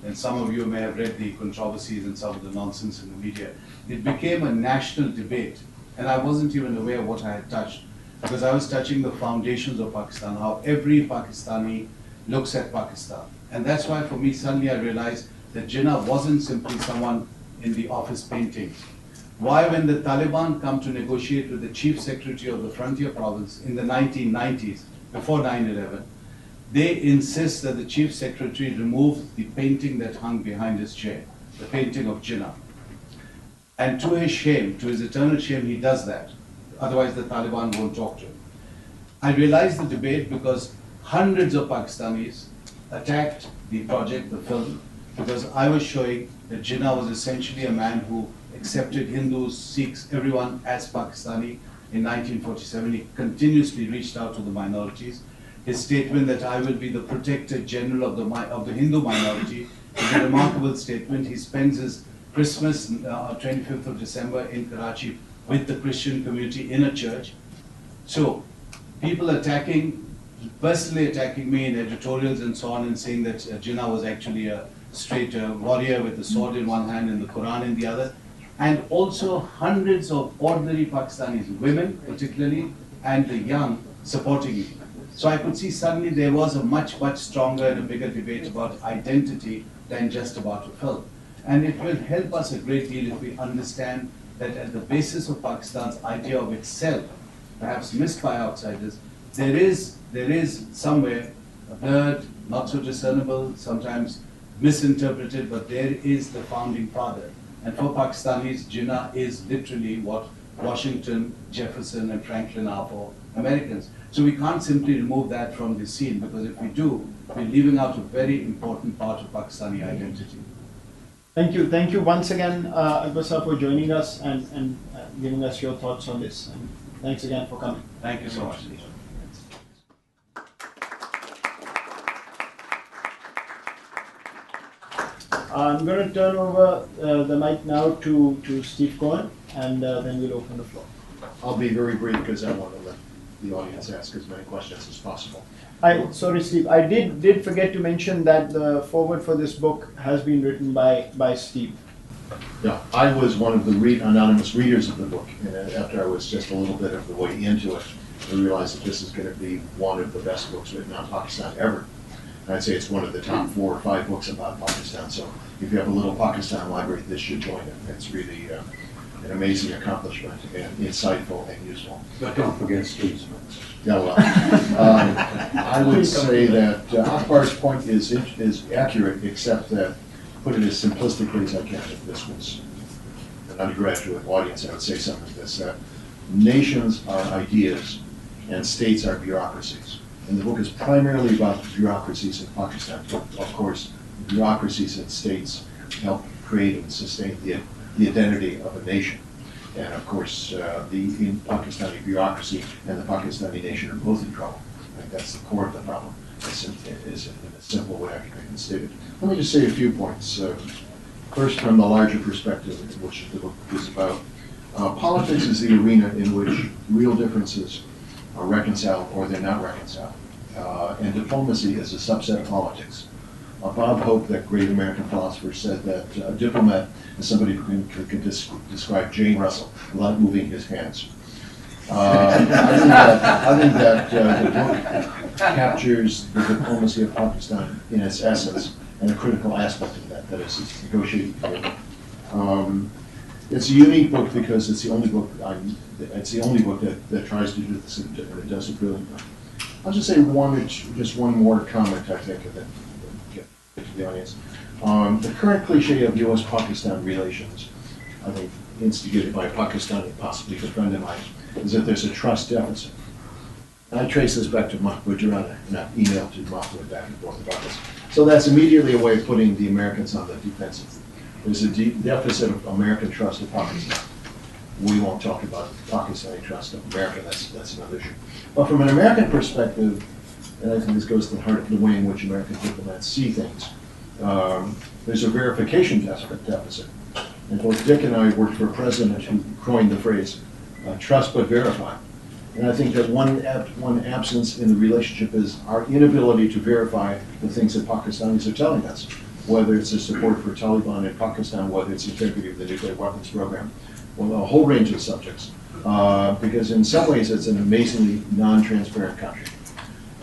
and some of you may have read the controversies and some of the nonsense in the media. It became a national debate, and I wasn't even aware of what I had touched, because I was touching the foundations of Pakistan, how every Pakistani looks at Pakistan. And that's why for me, suddenly I realized that Jinnah wasn't simply someone in the office paintings. Why, when the Taliban come to negotiate with the chief secretary of the frontier province in the 1990s, before 9/11, they insist that the chief secretary remove the painting that hung behind his chair, the painting of Jinnah. And to his shame, to his eternal shame, he does that. Otherwise the Taliban won't talk to him. I realized the debate because hundreds of Pakistanis attacked the project, the film, because I was showing that Jinnah was essentially a man who accepted Hindus, Sikhs, everyone as Pakistani. In 1947, he continuously reached out to the minorities. His statement that I will be the protector general of the Hindu minority is a remarkable statement. He spends his Christmas, 25th of December in Karachi with the Christian community in a church. So people personally attacking me in editorials and so on, and saying that Jinnah was actually a straight warrior with a sword in one hand and the Quran in the other. And also hundreds of ordinary Pakistanis, women particularly, and the young supporting me. So I could see suddenly there was a much, much stronger and a bigger debate about identity than just about a film. And it will help us a great deal if we understand that at the basis of Pakistan's idea of itself, perhaps missed by outsiders, there is somewhere a blurred, not so discernible, sometimes misinterpreted, but there is the founding father. And for Pakistanis, Jinnah is literally what Washington, Jefferson, and Franklin are for Americans. So we can't simply remove that from the scene, because if we do, we're leaving out a very important part of Pakistani identity. Thank you once again, Akbar Sahab, for joining us and giving us your thoughts on this. And thanks again for coming. Thank you so much. I'm going to turn over the mic now to Steve Cohen, and then we'll open the floor. I'll be very brief because I want to let the audience ask as many questions as possible. Sorry, Steve. I did forget to mention that the foreword for this book has been written by Steve. Yeah, I was one of the anonymous readers of the book, and after I was just a little bit of the way into it, I realized that this is going to be one of the best books written on Pakistan ever. And I'd say it's one of the top 4 or 5 books about Pakistan. So if you have a little Pakistan library, this should join it. It's really an amazing accomplishment and insightful and useful. But don't forget Steve's books. Yeah, well, I would say that Akbar's point is accurate, except that, put it as simplistically as I can, if this was an undergraduate audience, I would say something like this, that nations are ideas and states are bureaucracies. And the book is primarily about bureaucracies in Pakistan. Of course, bureaucracies in states help create and sustain the identity of a nation. And of course, the Pakistani bureaucracy and the Pakistani nation are both in trouble. I think that's the core of the problem, is in a simple way I can state it. Let me just say a few points. First, from the larger perspective, which the book is about. Politics is the arena in which real differences are reconciled or they're not reconciled. And diplomacy is a subset of politics. Bob Hope, that great American philosopher, said that a diplomat is somebody who can describe Jane Russell without moving his hands. I think that the book captures the diplomacy of Pakistan in its essence, and a critical aspect of that is its negotiating field. It's a unique book because it's the only book that tries to do this, and it does it brilliantly. I'll just say just one more comment, I think, and then get to the audience. The current cliche of U.S.-Pakistan relations, I think instigated by a Pakistani, possibly a friend of mine, is that there's a trust deficit. And I trace this back to Mahmoud Durrani, and I've emailed to Mahmoud back and forth about this. So that's immediately a way of putting the Americans on the defensive. There's a deficit of American trust in Pakistan. We won't talk about Pakistani trust of America, that's another issue. But from an American perspective, and I think this goes to the heart of the way in which American diplomats see things, there's a verification deficit. And both Dick and I worked for a president who coined the phrase, trust but verify. And I think that one absence in the relationship is our inability to verify the things that Pakistanis are telling us, whether it's the support for Taliban in Pakistan, whether it's the integrity of the nuclear weapons program, well, a whole range of subjects. Because in some ways it's an amazingly non-transparent country.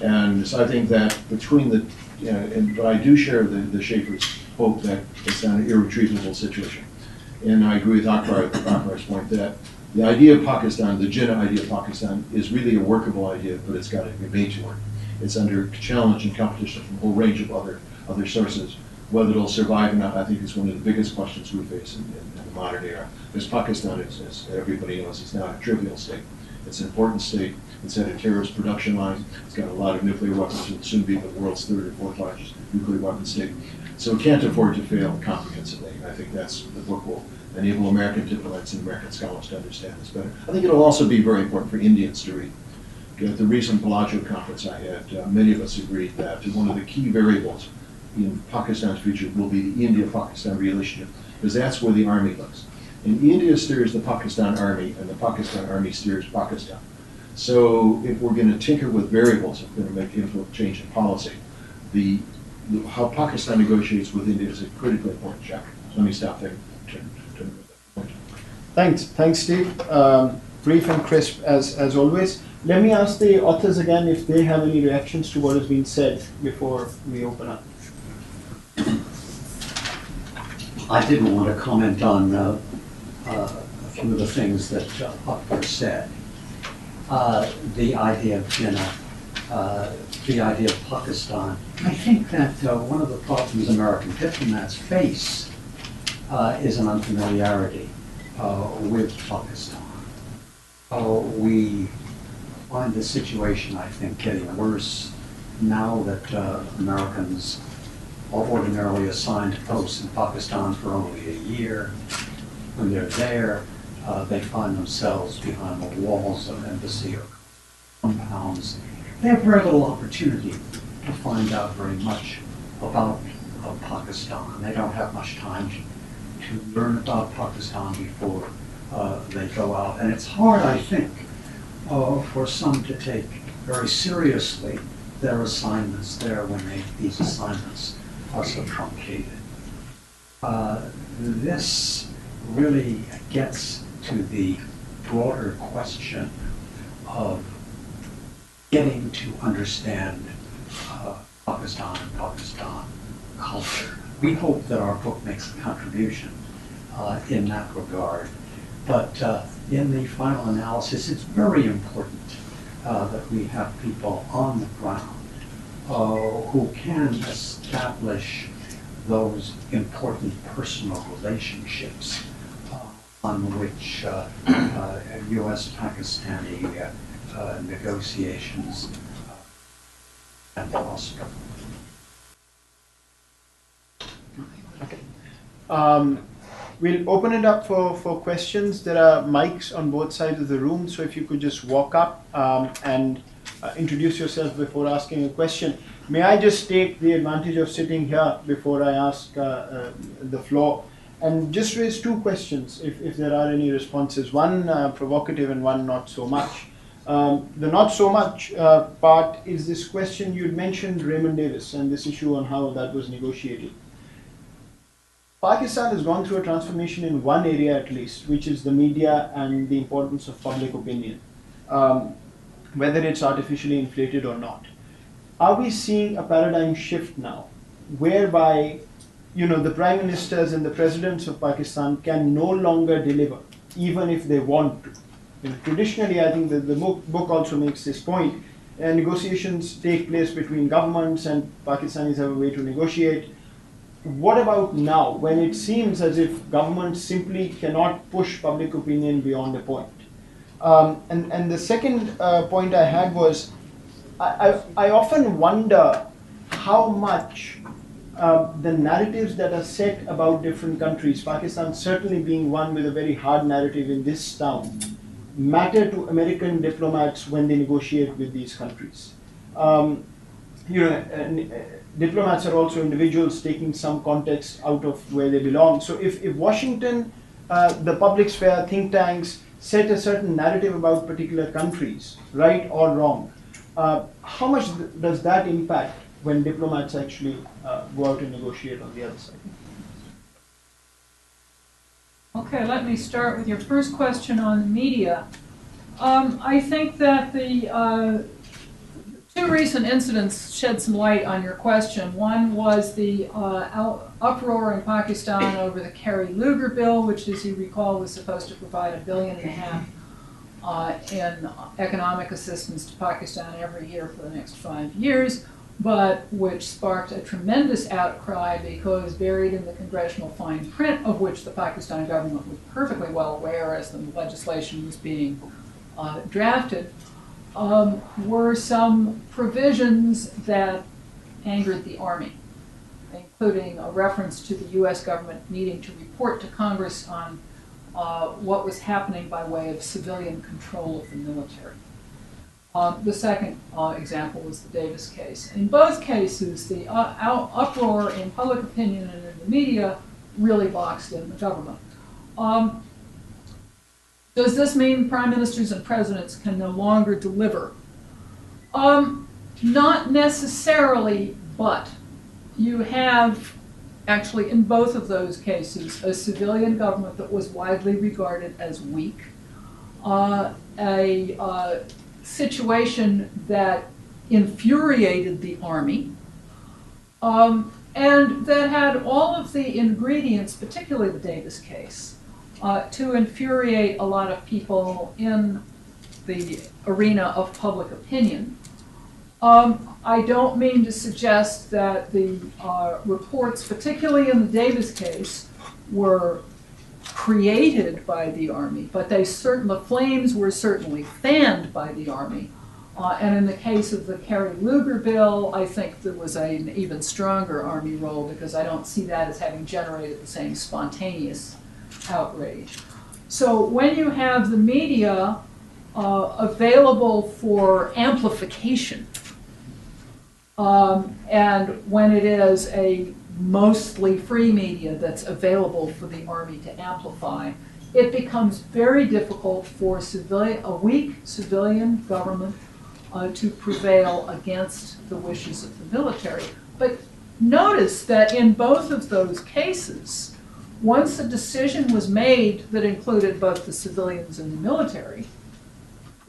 And so I think that between but I do share the Schaffer's hope that it's not an irretrievable situation. And I agree with Akbar's point that the idea of Pakistan, the Jinnah idea of Pakistan, is really a workable idea, but it's got to be made to work. It's under challenge and competition from a whole range of other sources. Whether it'll survive or not, I think, is one of the biggest questions we face in the modern era. Because Pakistan, as everybody knows, is not a trivial state. It's an important state. It's had a terrorist production line. It's got a lot of nuclear weapons. It will soon be the world's 3rd or 4th largest nuclear weapons state. So it can't afford to fail comprehensively. And I think the book will enable American diplomats and American scholars to understand this better. I think it'll also be very important for Indians to read. At the recent Bellagio conference I had, many of us agreed that one of the key variables in Pakistan's future will be the India-Pakistan relationship, because that's where the army lives. And India steers the Pakistan army, and the Pakistan army steers Pakistan. So if we're going to tinker with variables, if we're going to make influence change in policy, how Pakistan negotiates with India is a critically important chapter. So let me stop there. Thanks, Steve. Brief and crisp as always. Let me ask the authors again if they have any reactions to what has been said before we open up. I didn't want to comment on a few of the things that Akbar said. The idea of Jinnah, the idea of Pakistan. I think that one of the problems American diplomats face is an unfamiliarity with Pakistan. We find the situation, I think, getting worse now that Americans are ordinarily assigned posts in Pakistan for only a year. When they're there, they find themselves behind the walls of embassy or compounds. They have very little opportunity to find out very much about Pakistan. They don't have much time to learn about Pakistan before they go out. And it's hard, I think, for some to take very seriously their assignments there when these assignments are so truncated. This really gets to the broader question of getting to understand Pakistan and Pakistan culture. We hope that our book makes a contribution in that regard. But in the final analysis, it's very important that we have people on the ground who can establish those important personal relationships on which U.S.-Pakistani negotiations can prosper. Okay. We'll open it up for questions. There are mics on both sides of the room, so if you could just walk up and introduce yourself before asking a question. May I just take the advantage of sitting here before I ask the floor and just raise two questions if there are any responses. One provocative and one not so much. The not so much part is this question. You'd mentioned Raymond Davis and this issue on how that was negotiated. Pakistan has gone through a transformation in one area at least, which is the media and the importance of public opinion, whether it's artificially inflated or not. Are we seeing a paradigm shift now, whereby the prime ministers and the presidents of Pakistan can no longer deliver, even if they want to? Traditionally, I think that the book also makes this point. Negotiations take place between governments, and Pakistanis have a way to negotiate. What about now, when it seems as if governments simply cannot push public opinion beyond a point? And the second point I had was, I often wonder how much the narratives that are set about different countries, Pakistan certainly being one with a very hard narrative in this town, matter to American diplomats when they negotiate with these countries. Diplomats are also individuals taking some context out of where they belong. So if Washington, the public sphere, think tanks, set a certain narrative about particular countries, right or wrong, how much does that impact when diplomats actually go out and negotiate on the other side? Okay, let me start with your first question on the media. I think that the two recent incidents shed some light on your question. One was the uproar in Pakistan over the Kerry Lugar bill, which, as you recall, was supposed to provide $1.5 billion in economic assistance to Pakistan every year for the next 5 years, but which sparked a tremendous outcry because buried in the congressional fine print, of which the Pakistan government was perfectly well aware as the legislation was being drafted, were some provisions that angered the Army, including a reference to the U.S. government needing to report to Congress on what was happening by way of civilian control of the military. The second example was the Davis case. In both cases, the uproar in public opinion and in the media really boxed in the government. Does this mean prime ministers and presidents can no longer deliver? Not necessarily, but you have actually in both of those cases a civilian government that was widely regarded as weak, a situation that infuriated the army, and that had all of the ingredients, particularly the Davis case, to infuriate a lot of people in the arena of public opinion. I don't mean to suggest that the reports, particularly in the Davis case, were created by the Army, but the flames were certainly fanned by the Army. And in the case of the Kerry Lugar bill, I think there was an even stronger Army role, because I don't see that as having generated the same spontaneous outrage. So when you have the media available for amplification, and when it is a mostly free media that's available for the Army to amplify, it becomes very difficult for a weak civilian government to prevail against the wishes of the military. But notice that in both of those cases, once a decision was made that included both the civilians and the military,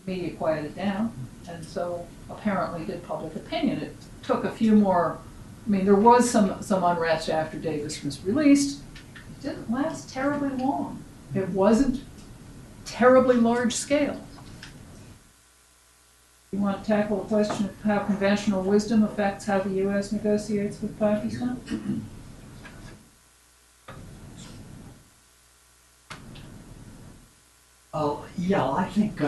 the media quieted down, and so apparently did public opinion. It took a few more, I mean, there was some unrest after Davis was released. It didn't last terribly long. It wasn't terribly large scale. You want to tackle the question of how conventional wisdom affects how the U.S. negotiates with Pakistan? Yeah, I think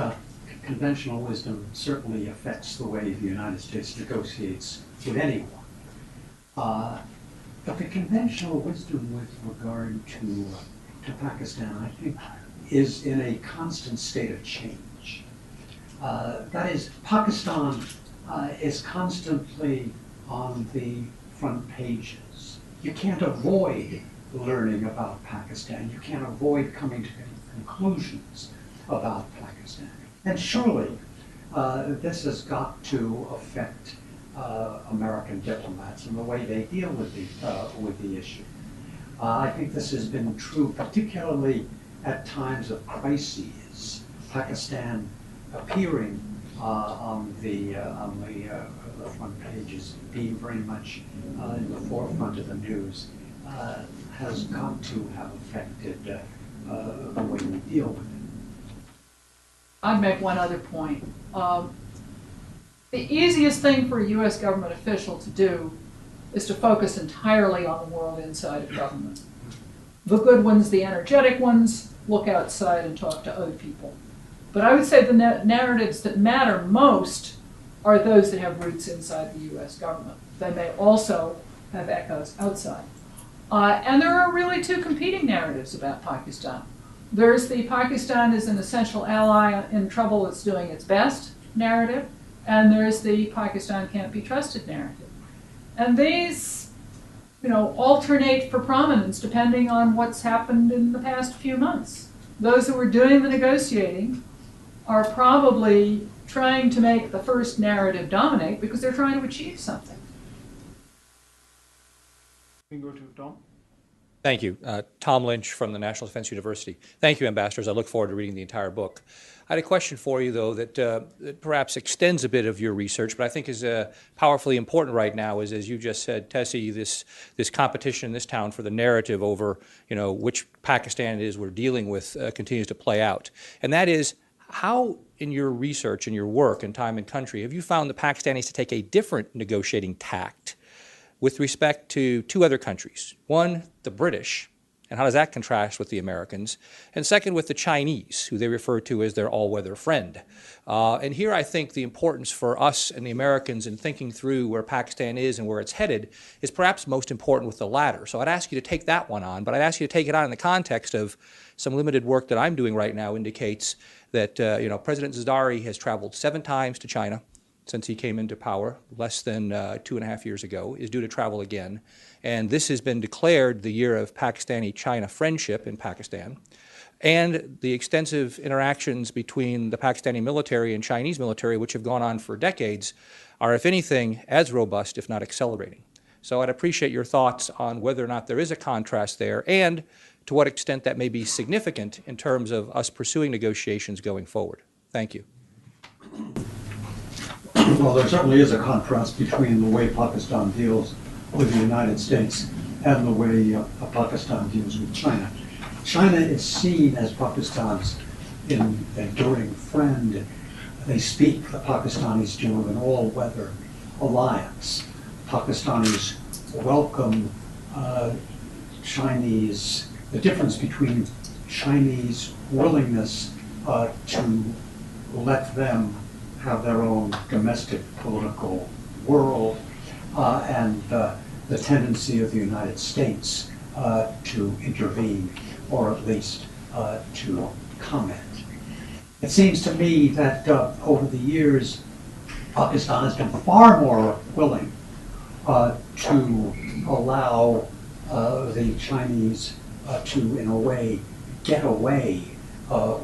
conventional wisdom certainly affects the way the United States negotiates with anyone. But the conventional wisdom with regard to Pakistan, I think, is in a constant state of change. That is, Pakistan is constantly on the front pages. You can't avoid learning about Pakistan. You can't avoid coming to conclusions about Pakistan. And surely this has got to affect American diplomats and the way they deal with the issue. I think this has been true particularly at times of crises. Pakistan appearing on the front pages, being very much in the forefront of the news, has got to have affected the way we deal with it. I'd make one other point. The easiest thing for a U.S. government official to do is to focus entirely on the world inside of government. The good ones, the energetic ones, look outside and talk to other people. But I would say the narratives that matter most are those that have roots inside the U.S. government. They may also have echoes outside. And there are really two competing narratives about Pakistan. There's the Pakistan is an essential ally in trouble that's doing its best narrative, and there's the Pakistan can't be trusted narrative. And these, alternate for prominence depending on what's happened in the past few months. Those who are doing the negotiating are probably trying to make the first narrative dominate because they're trying to achieve something. We go to Tom. Thank you. Tom Lynch from the National Defense University. Thank you, ambassadors. I look forward to reading the entire book. I had a question for you, though, that perhaps extends a bit of your research, but I think is powerfully important right now, is, as you just said, Tessie, this competition in this town for the narrative over, which Pakistan it is we're dealing with continues to play out. And that is, how in your research and your work in Time and Country have you found the Pakistanis to take a different negotiating tact with respect to two other countries? One, the British, and how does that contrast with the Americans? And second, with the Chinese, who they refer to as their all-weather friend. And here I think the importance for us and the Americans in thinking through where Pakistan is and where it's headed is perhaps most important with the latter. So I'd ask you to take that one on, but I'd ask you to take it on in the context of some limited work that I'm doing right now indicates that President Zardari has traveled 7 times to China since he came into power less than 2.5 years ago, is due to travel again. And this has been declared the year of Pakistani-China friendship in Pakistan. And the extensive interactions between the Pakistani military and Chinese military, which have gone on for decades, are, if anything, as robust, if not accelerating. So I'd appreciate your thoughts on whether or not there is a contrast there, and to what extent that may be significant in terms of us pursuing negotiations going forward. Thank you. Well, there certainly is a contrast between the way Pakistan deals with the United States and the way Pakistan deals with China. China is seen as Pakistan's enduring friend. They speak, the Pakistanis do, of an all-weather alliance. Pakistanis welcome Chinese. The difference between Chinese willingness to let them have their own domestic political world and the tendency of the United States to intervene or at least to comment. It seems to me that over the years, Pakistan has been far more willing to allow the Chinese to, in a way, get away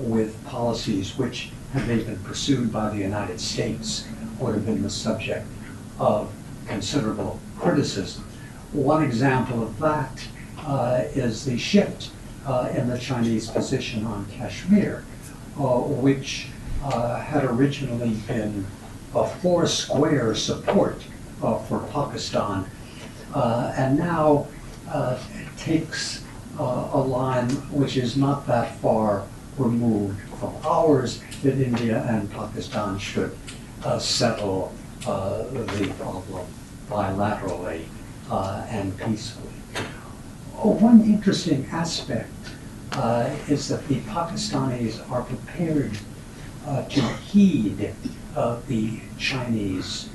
with policies which, had they been pursued by the United States, would have been the subject of considerable criticism. One example of that is the shift in the Chinese position on Kashmir, which had originally been a four-square support for Pakistan, and now takes a line which is not that far removed from ours, that India and Pakistan should settle the problem bilaterally and peacefully. One interesting aspect is that the Pakistanis are prepared to heed the Chinese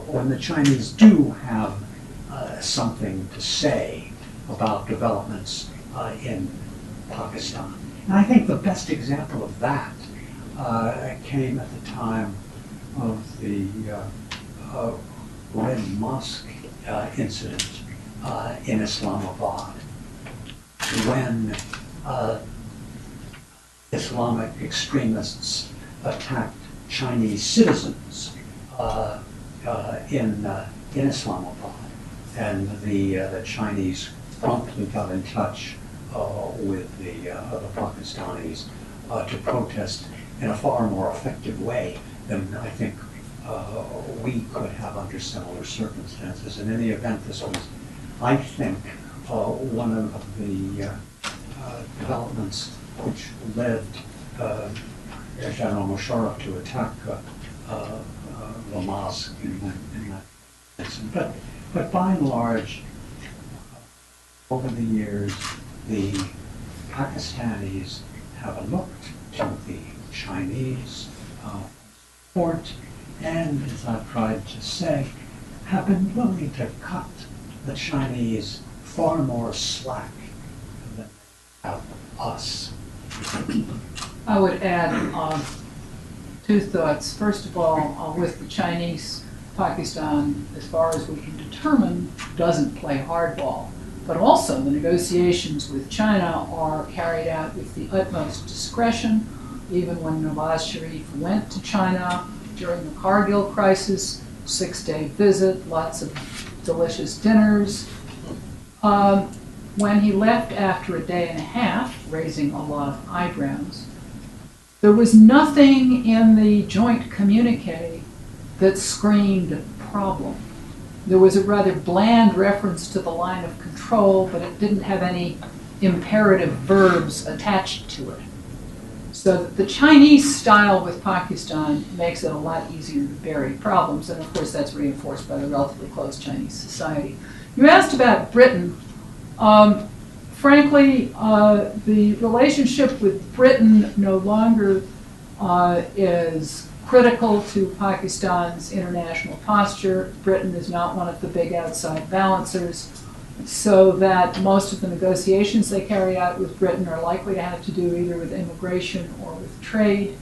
when the Chinese do have something to say about developments in Pakistan. And I think the best example of that came at the time of the Red Mosque incident in Islamabad, when Islamic extremists attacked Chinese citizens in Islamabad, and the Chinese promptly got in touch with the Pakistanis to protest in a far more effective way than I think we could have under similar circumstances. In any event, this was, I think, one of the developments which led General Musharraf to attack the mosque in that incident. But by and large, over the years, the Pakistanis have looked to the Chinese support, and, as I've tried to say, have been willing to cut the Chinese far more slack than they have us. I would add two thoughts. First of all, with the Chinese, Pakistan, as far as we can determine, doesn't play hardball. But also, the negotiations with China are carried out with the utmost discretion. Even when Nawaz Sharif went to China during the Kargil crisis, 6-day visit, lots of delicious dinners. When he left after a day and a half, raising a lot of eyebrows, there was nothing in the joint communique that screamed problem. There was a rather bland reference to the line of control, but it didn't have any imperative verbs attached to it. So the Chinese style with Pakistan makes it a lot easier to bury problems, and of course that's reinforced by the relatively close Chinese society. You asked about Britain. Frankly, the relationship with Britain no longer is critical to Pakistan's international posture. Britain is not one of the big outside balancers, so that most of the negotiations they carry out with Britain are likely to have to do either with immigration or with trade.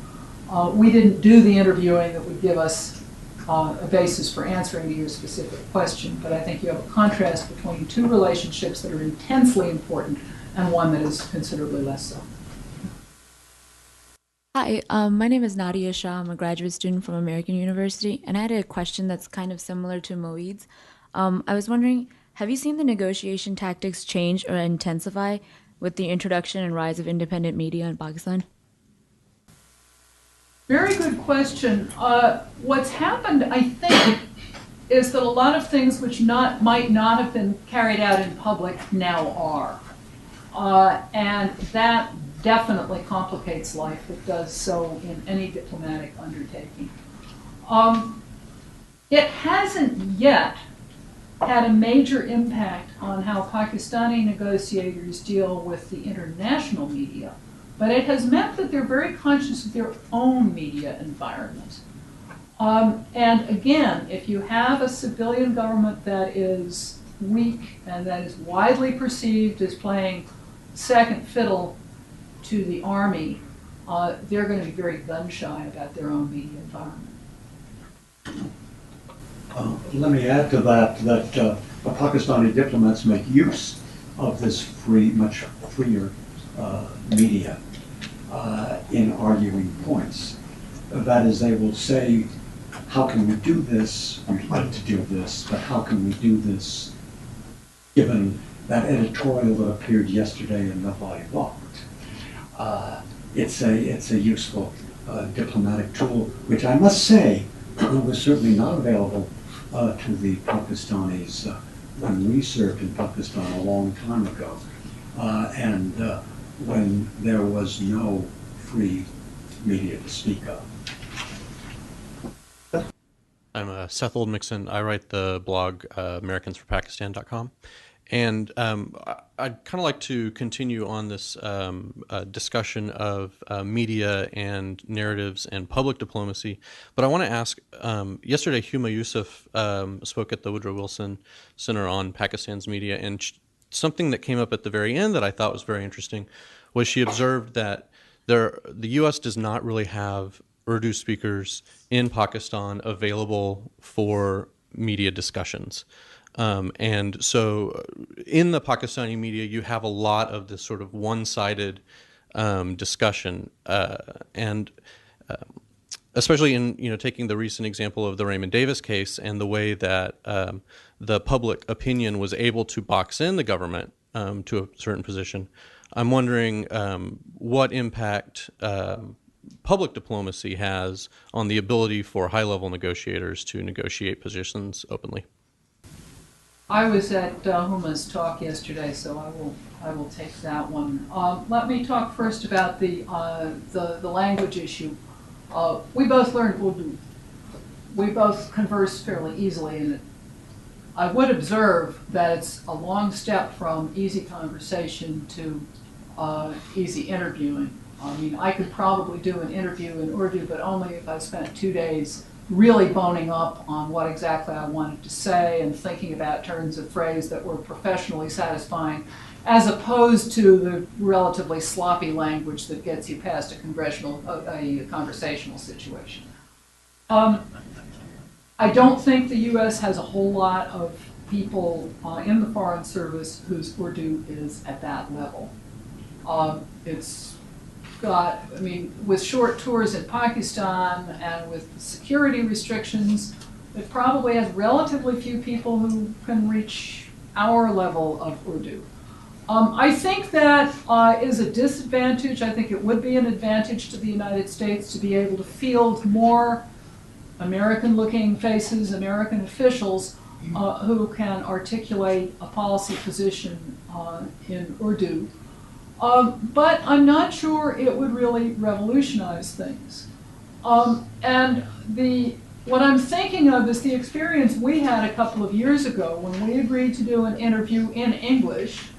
We didn't do the interviewing that would give us a basis for answering your specific question, but I think you have a contrast between two relationships that are intensely important and one that is considerably less so. Hi, my name is Nadia Shah. I'm a graduate student from American University, and I had a question that's kind of similar to Moeed's. I was wondering, have you seen the negotiation tactics change or intensify with the introduction and rise of independent media in Pakistan? Very good question. What's happened, I think, is that a lot of things which might not have been carried out in public now are. And that definitely complicates life. It does so in any diplomatic undertaking. It hasn't yet had a major impact on how Pakistani negotiators deal with the international media, but it has meant that they're very conscious of their own media environment. And again, if you have a civilian government that is weak and that is widely perceived as playing second fiddle to the army, they're going to be very gun-shy about their own media environment. Let me add to that the Pakistani diplomats make use of this much freer media in arguing points. That is, they will say, how can we do this? We'd like to do this, but how can we do this given that editorial that appeared yesterday in Navai Vakt? It's a useful diplomatic tool, which I must say was certainly not available to the Pakistanis when we served in Pakistan a long time ago, and when there was no free media to speak of. I'm Seth Oldmixon. I write the blog AmericansForPakistan.com. And I'd kind of like to continue on this discussion of media and narratives and public diplomacy. But I want to ask, yesterday Huma Yusuf spoke at the Woodrow Wilson Center on Pakistan's media, and something that came up at the very end that I thought was very interesting was she observed that the U.S. does not really have Urdu speakers in Pakistan available for media discussions. And so in the Pakistani media, you have a lot of this sort of one-sided discussion, and especially in taking the recent example of the Raymond Davis case and the way that the public opinion was able to box in the government to a certain position. I'm wondering what impact public diplomacy has on the ability for high-level negotiators to negotiate positions openly. I was at Huma's talk yesterday, so I will take that one. Let me talk first about the language issue. We both learned Urdu. We both converse fairly easily in it. I would observe that it's a long step from easy conversation to easy interviewing. I mean, I could probably do an interview in Urdu, but only if I spent 2 days really boning up on what exactly I wanted to say and thinking about turns of phrase that were professionally satisfying, as opposed to the relatively sloppy language that gets you past a conversational situation. I don't think the U.S. has a whole lot of people in the Foreign Service whose Urdu is at that level. It's got, I mean, with short tours in Pakistan and with security restrictions, it probably has relatively few people who can reach our level of Urdu. I think that is a disadvantage. I think it would be an advantage to the United States to be able to field more American-looking faces, American officials who can articulate a policy position in Urdu. But I'm not sure it would really revolutionize things. And what I'm thinking of is the experience we had a couple of years ago when we agreed to do an interview in English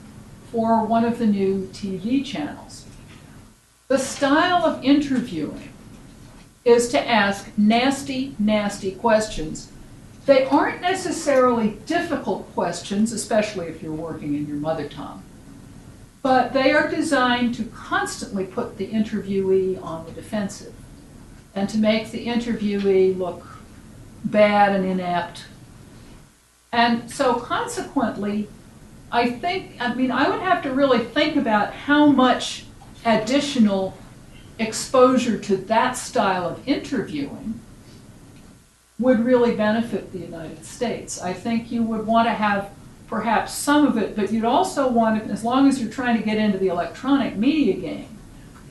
for one of the new TV channels. The style of interviewing is to ask nasty, nasty questions. They aren't necessarily difficult questions, especially if you're working in your mother tongue. But they are designed to constantly put the interviewee on the defensive and to make the interviewee look bad and inept. And so consequently, I would have to really think about how much additional exposure to that style of interviewing would really benefit the United States. I think you would want to have perhaps some of it, but you'd also want to, as long as you're trying to get into the electronic media game,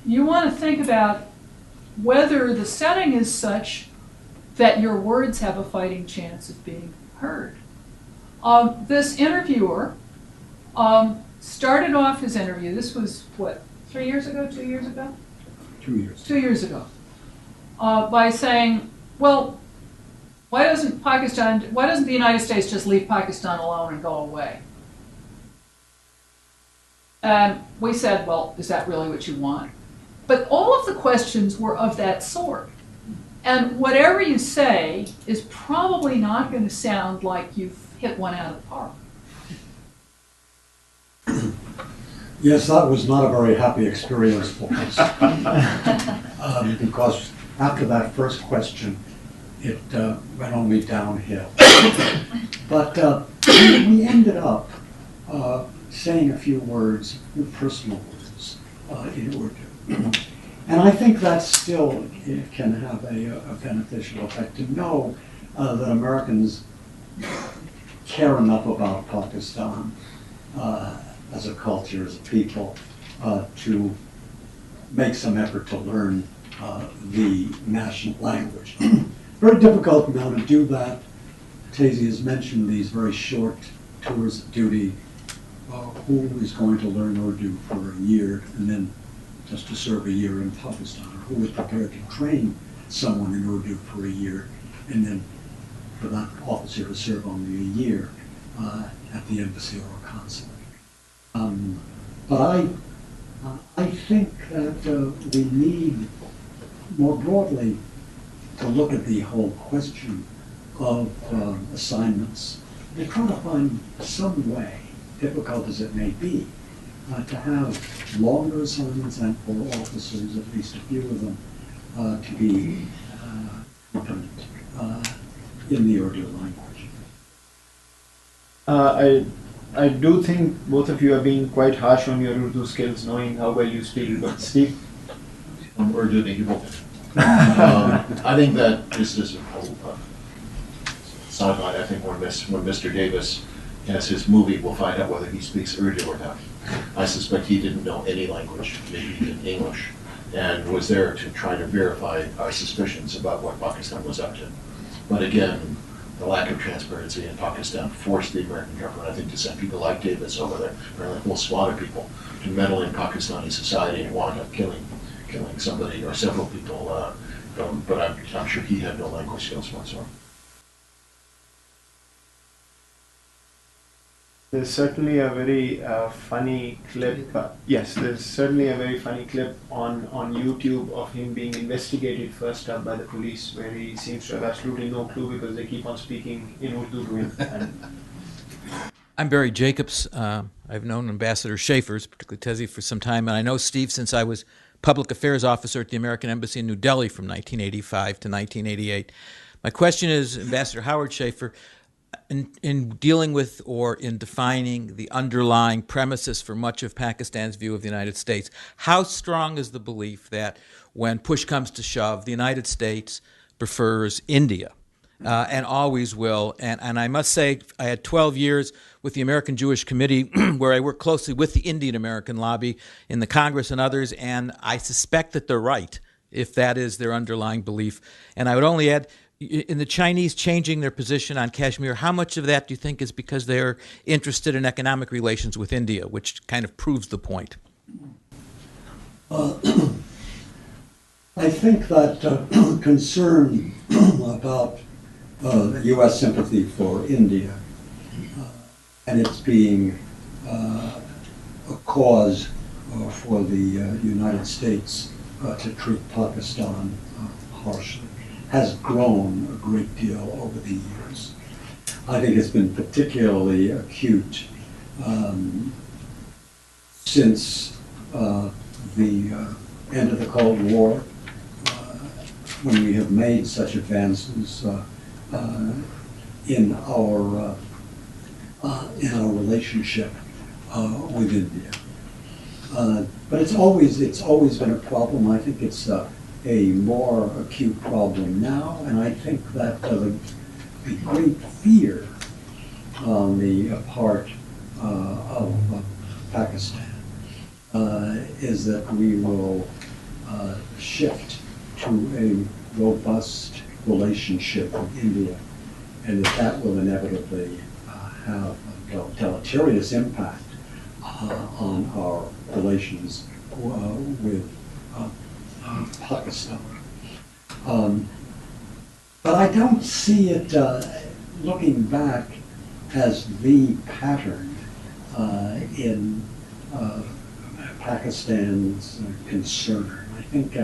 you want to think about whether the setting is such that your words have a fighting chance of being heard. This interviewer started off his interview, this was what, 3 years ago, 2 years ago? 2 years. 2 years ago, by saying, well, why doesn't the United States just leave Pakistan alone and go away? And we said, well, is that really what you want? But all of the questions were of that sort. And whatever you say is probably not going to sound like you've hit one out of the park. Yes, that was not a very happy experience for us. Because after that first question, it went only downhill. But we ended up saying a few words, a few personal words in Urdu. And I think that still can have a beneficial effect to know that Americans care enough about Pakistan as a culture, as a people, to make some effort to learn the national language. Very difficult now to do that. Tazy has mentioned these very short tours of duty. Who is going to learn Urdu for a year and then just to serve a year in Pakistan? Or who is prepared to train someone in Urdu for a year and then for that officer to serve only a year at the embassy or consulate? But I think that we need more broadly to look at the whole question of assignments and try to find some way, difficult as it may be, to have longer assignments and for officers, at least a few of them, to be competent in the Urdu language. I do think both of you are being quite harsh on your Urdu skills, knowing how well you speak. But Steve? Urdu नहीं बोलते. I think that this is a sidelight. I think when Mr. Davis has his movie, we'll find out whether he speaks Urdu or not. I suspect he didn't know any language, maybe even English, and was there to try to verify our suspicions about what Pakistan was up to. But again, the lack of transparency in Pakistan forced the American government, I think, to send people like Davis over there, or a whole squad of people, to meddle in Pakistani society and wound up killing somebody or several people. But I'm sure he had no language skills whatsoever. There's certainly a very funny clip. Yes, there's certainly a very funny clip on YouTube of him being investigated first up by the police, where he seems to have absolutely no clue because they keep on speaking in Urdu to him. I'm Barry Jacobs. I've known Ambassador Schaffer, particularly Tezi, for some time, and I know Steve since I was Public Affairs Officer at the American Embassy in New Delhi from 1985 to 1988. My question is, Ambassador Howard Schaffer, in dealing with or in defining the underlying premises for much of Pakistan's view of the United States, how strong is the belief that when push comes to shove, the United States prefers India and always will? And I must say, I had 12 years with the American Jewish Committee where I worked closely with the Indian American lobby in the Congress and others, and I suspect that they're right if that is their underlying belief. And I would only add, in the Chinese changing their position on Kashmir, how much of that do you think is because they're interested in economic relations with India, which kind of proves the point? I think that concern about U.S. sympathy for India and its being a cause for the United States to treat Pakistan harshly has grown a great deal over the years. I think it's been particularly acute since the end of the Cold War, when we have made such advances in our relationship with India. But it's always been a problem. I think it's a more acute problem now, and I think that the great fear on the part of Pakistan is that we will shift to a robust relationship with India, and that will inevitably have a deleterious impact on our relations with Pakistan. But But I don't see it, looking back, as the pattern in Pakistan's concern. I think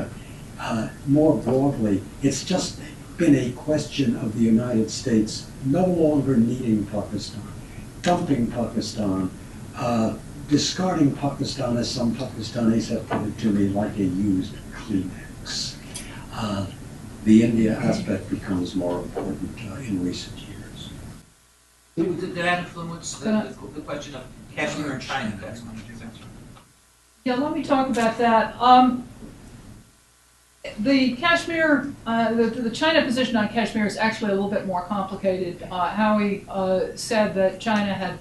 more broadly, it's just been a question of the United States no longer needing Pakistan, dumping Pakistan, discarding Pakistan, as some Pakistanis have put it to me, like a used Kleenex. The India aspect becomes more important in recent years. Did that influence the question of Kashmir and China? That's my Yeah, let me talk about that. The Kashmir, the China position on Kashmir is actually a little bit more complicated. Howie said that China had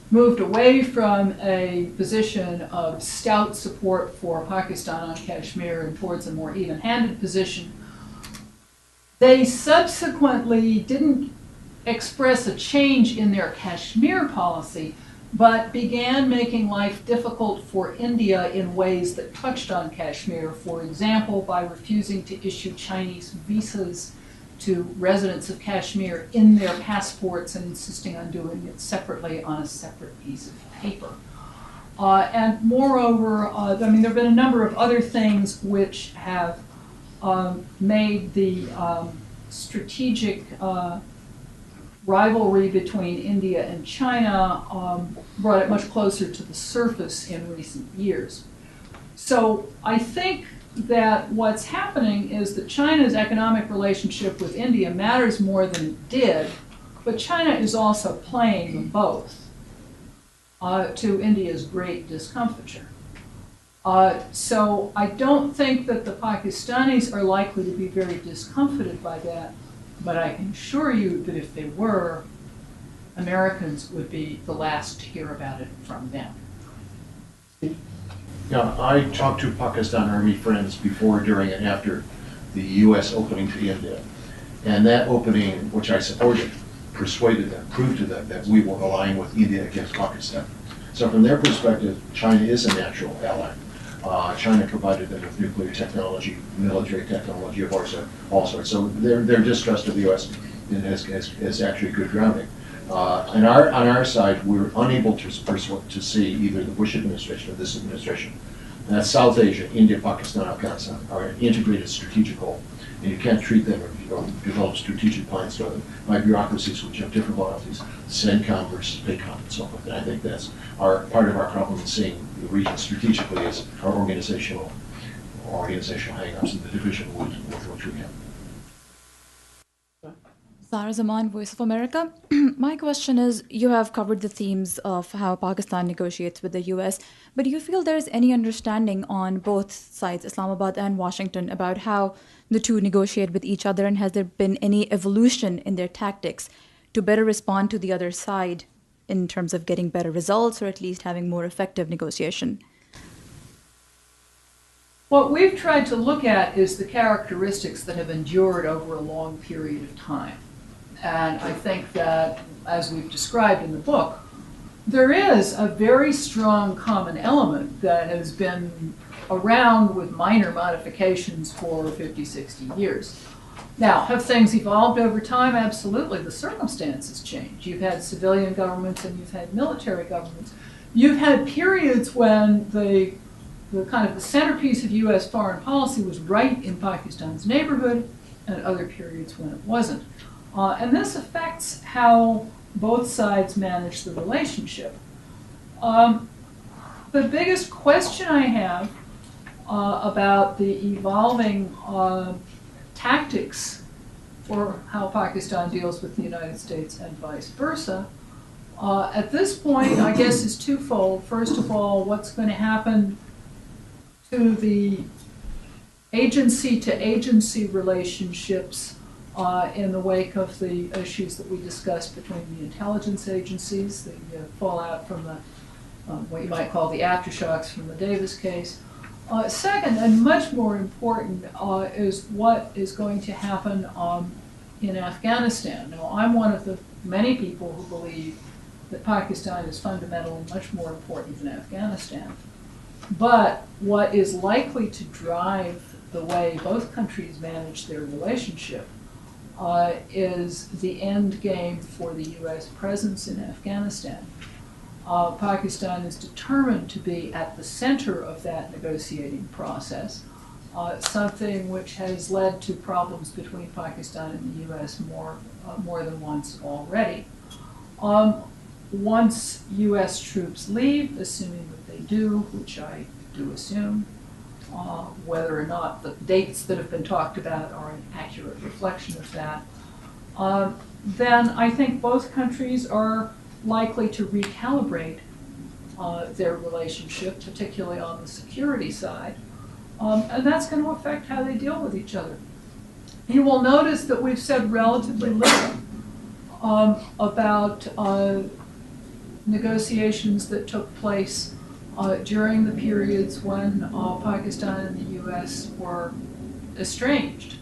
moved away from a position of stout support for Pakistan on Kashmir and towards a more even-handed position. They subsequently didn't express a change in their Kashmir policy, but began making life difficult for India in ways that touched on Kashmir, for example, by refusing to issue Chinese visas to residents of Kashmir in their passports and insisting on doing it separately on a separate piece of paper. And moreover, I mean, there have been a number of other things which have made the strategic rivalry between India and China brought it much closer to the surface in recent years. So I think that what's happening is that China's economic relationship with India matters more than it did, but China is also playing them both to India's great discomfiture. So I don't think that the Pakistanis are likely to be very discomfited by that, but I can assure you that if they were, Americans would be the last to hear about it from them. Yeah, I talked to Pakistan Army friends before, during, and after the U.S. opening to India. And that opening, which I supported, persuaded them, proved to them that we were aligning with India against Pakistan. So from their perspective, China is a natural ally. China provided them with nuclear technology, military technology of all sorts. So their distrust of the U.S. is actually good grounding. On our side, we were unable to see either the Bush administration or this administration. And that's South Asia, India, Pakistan, Afghanistan are an integrated strategic whole. And you can't treat them or develop strategic plans for them by bureaucracies which have different loyalties, CENTCOM versus PACOM and so forth. And I think that's part of our problem in seeing the region strategically is our organizational hang-ups and the division with which we have. Zara Zaman, Voice of America. My question is, you have covered the themes of how Pakistan negotiates with the U.S., but do you feel there is any understanding on both sides, Islamabad and Washington, about how the two negotiate with each other, and has there been any evolution in their tactics to better respond to the other side in terms of getting better results or at least having more effective negotiation? What we've tried to look at is the characteristics that have endured over a long period of time. And I think that, as we've described in the book, there is a very strong common element that has been around with minor modifications for 50, 60 years. Now, have things evolved over time? Absolutely. The circumstances change. You've had civilian governments and you've had military governments. You've had periods when the kind of the centerpiece of U.S. foreign policy was right in Pakistan's neighborhood, and other periods when it wasn't. And this affects how both sides manage the relationship. The biggest question I have about the evolving tactics for how Pakistan deals with the United States and vice versa, at this point, I guess, is twofold. First of all, what's going to happen to the agency-to-agency relationships in the wake of the issues that we discussed between the intelligence agencies, the fallout from the what you might call the aftershocks from the Davis case. Second, and much more important, is what is going to happen in Afghanistan. Now, I'm one of the many people who believe that Pakistan is fundamentally much more important than Afghanistan. But what is likely to drive the way both countries manage their relationship is the end game for the U.S. presence in Afghanistan. Pakistan is determined to be at the center of that negotiating process, something which has led to problems between Pakistan and the U.S. more than once already. Once U.S. troops leave, assuming that they do, which I do assume, whether or not the dates that have been talked about are an accurate reflection of that, then I think both countries are likely to recalibrate their relationship, particularly on the security side, and that's going to affect how they deal with each other. You will notice that we've said relatively little about negotiations that took place during the periods when Pakistan and the U.S. were estranged.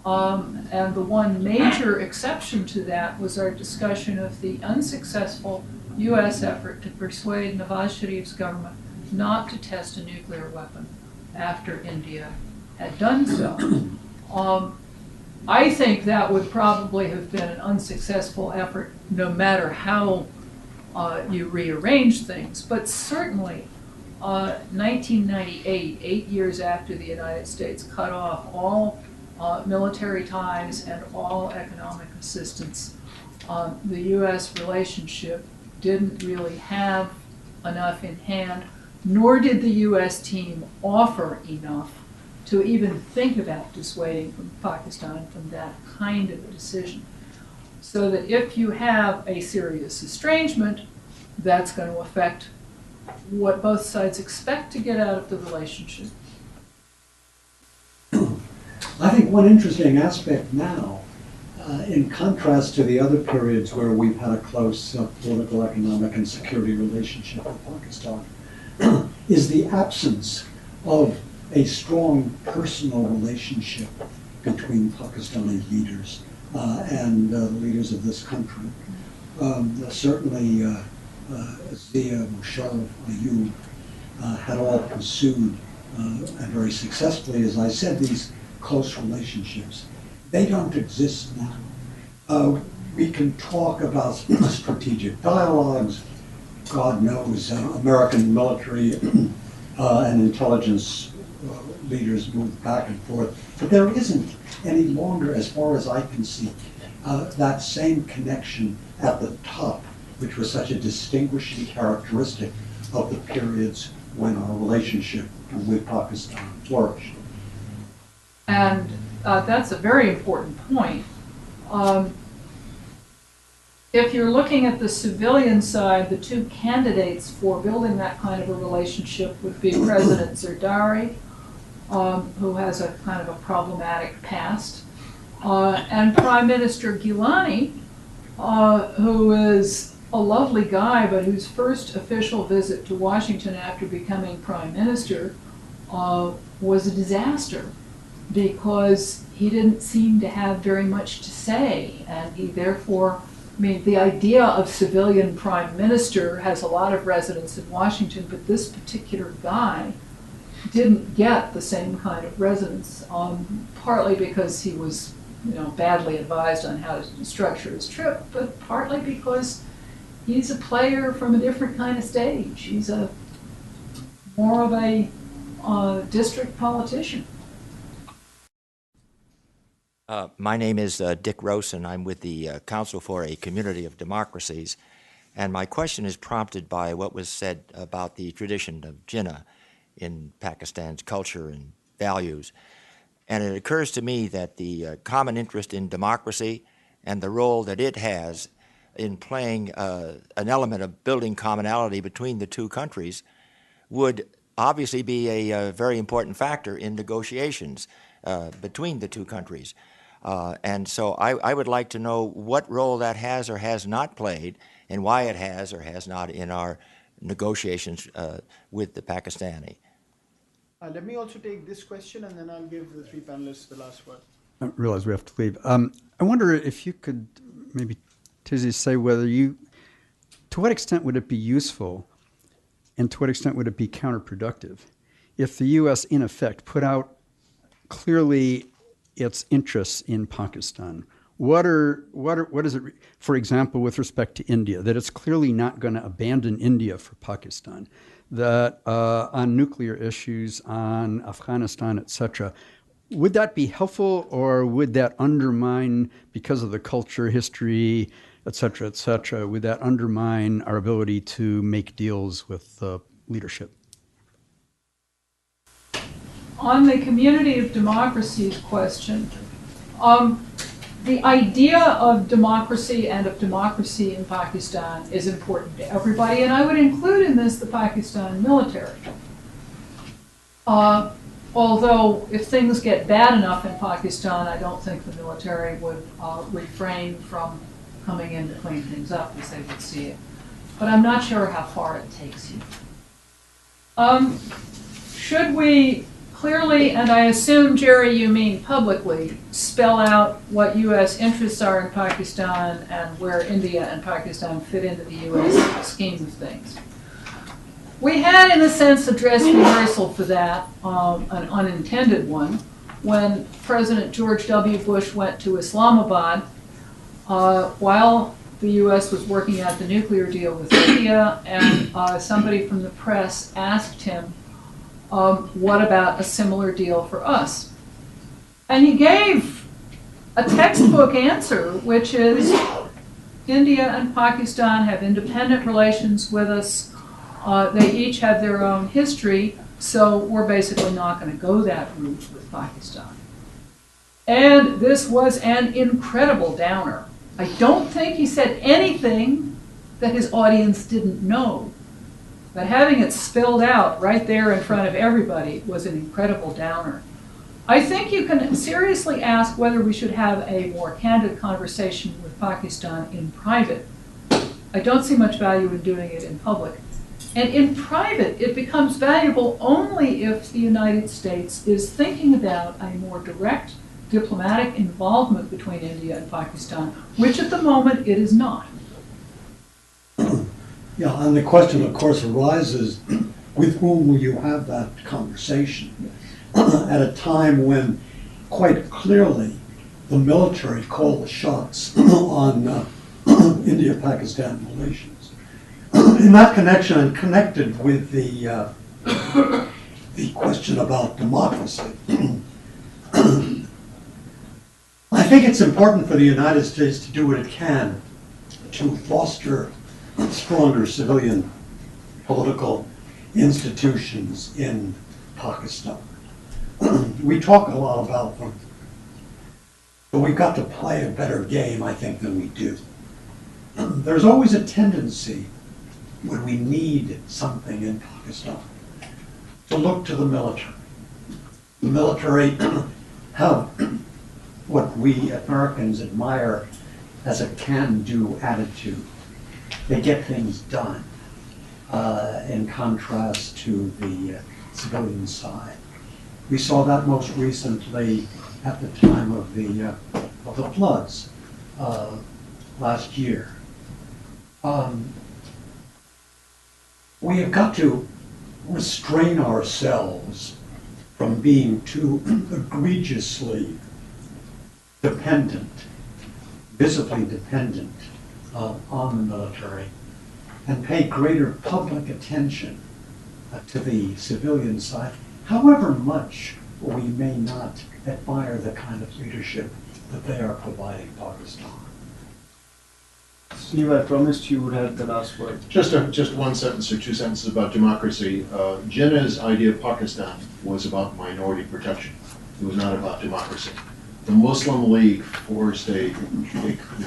And the one major exception to that was our discussion of the unsuccessful U.S. effort to persuade Nawaz Sharif's government not to test a nuclear weapon after India had done so. I think that would probably have been an unsuccessful effort no matter how you rearrange things, but certainly 1998, 8 years after the United States cut off all military ties and all economic assistance, the U.S. relationship didn't really have enough in hand, nor did the U.S. team offer enough to even think about dissuading from Pakistan from that kind of a decision. So that if you have a serious estrangement, that's going to affect what both sides expect to get out of the relationship. I think one interesting aspect now, in contrast to the other periods where we've had a close political, economic, and security relationship with Pakistan, is the absence of a strong personal relationship between Pakistani leaders and the leaders of this country. Certainly, Zia, Musharraf, Ayub had all pursued, and very successfully, as I said, these close relationships. They don't exist now. We can talk about strategic dialogues. God knows, American military and intelligence leaders move back and forth, but there isn't any longer, as far as I can see, that same connection at the top, which was such a distinguishing characteristic of the periods when our relationship with Pakistan flourished. And that's a very important point. If you're looking at the civilian side, the two candidates for building that kind of a relationship would be President Zardari, who has a kind of a problematic past, and Prime Minister Gilani, who is a lovely guy, but whose first official visit to Washington after becoming Prime Minister was a disaster, because he didn't seem to have very much to say, and he therefore, I mean, the idea of civilian prime minister has a lot of resonance in Washington, but this particular guy didn't get the same kind of resonance, partly because he was, badly advised on how to structure his trip, but partly because he's a player from a different kind of stage. He's more of a district politician. My name is Dick Rosen. I'm with the Council for a Community of Democracies, and my question is prompted by what was said about the tradition of Jinnah in Pakistan's culture and values. And it occurs to me that the common interest in democracy and the role that it has in playing an element of building commonality between the two countries would obviously be a very important factor in negotiations between the two countries. And so I would like to know what role that has or has not played, and why it has or has not in our negotiations with the Pakistani. Let me also take this question, and then I'll give the three panelists the last word. I realize we have to leave. I wonder if you could maybe, Tizzy, say to what extent would it be useful and to what extent would it be counterproductive if the U.S. in effect put out clearly its interests in Pakistan what is it, for example, with respect to India, that it's clearly not going to abandon India for Pakistan, that on nuclear issues, on Afghanistan, etc. Would that be helpful, or would that undermine, because of the culture, history, et cetera, would that undermine our ability to make deals with leadership? On the community of democracies question, the idea of democracy and of democracy in Pakistan is important to everybody, and I would include in this the Pakistan military. Although if things get bad enough in Pakistan, I don't think the military would refrain from coming in to clean things up as they would see it. But I'm not sure how far it takes you. Should we clearly, and I assume, Jerry, you mean publicly, spell out what U.S. interests are in Pakistan and where India and Pakistan fit into the U.S. scheme of things? We had, in a sense, a dress rehearsal for that, an unintended one, when President George W. Bush went to Islamabad while the U.S. was working out the nuclear deal with India, and somebody from the press asked him, what about a similar deal for us? And he gave a textbook answer, which is India and Pakistan have independent relations with us. They each have their own history, so we're basically not going to go that route with Pakistan. And this was an incredible downer. I don't think he said anything that his audience didn't know. But having it spilled out right there in front of everybody was an incredible downer. I think you can seriously ask whether we should have a more candid conversation with Pakistan in private. I don't see much value in doing it in public. And in private, it becomes valuable only if the United States is thinking about a more direct diplomatic involvement between India and Pakistan, which at the moment it is not. Yeah, and the question, of course, arises, with whom will you have that conversation at a time when, quite clearly, the military call the shots on India-Pakistan relations. In that connection, and connected with the question about democracy, I think it's important for the United States to do what it can to foster stronger civilian political institutions in Pakistan. We talk a lot about them, but we've got to play a better game, I think, than we do. There's always a tendency when we need something in Pakistan to look to the military. The military have what we Americans admire as a can-do attitude. They get things done, in contrast to the civilian side. We saw that most recently at the time of the floods last year. We have got to restrain ourselves from being too egregiously dependent, visibly dependent on the military, and pay greater public attention to the civilian side, however much we may not admire the kind of leadership that they are providing Pakistan. Steve, I promised you would have the last word. Just one sentence or two sentences about democracy. Jinnah's idea of Pakistan was about minority protection. It was not about democracy. The Muslim League forced the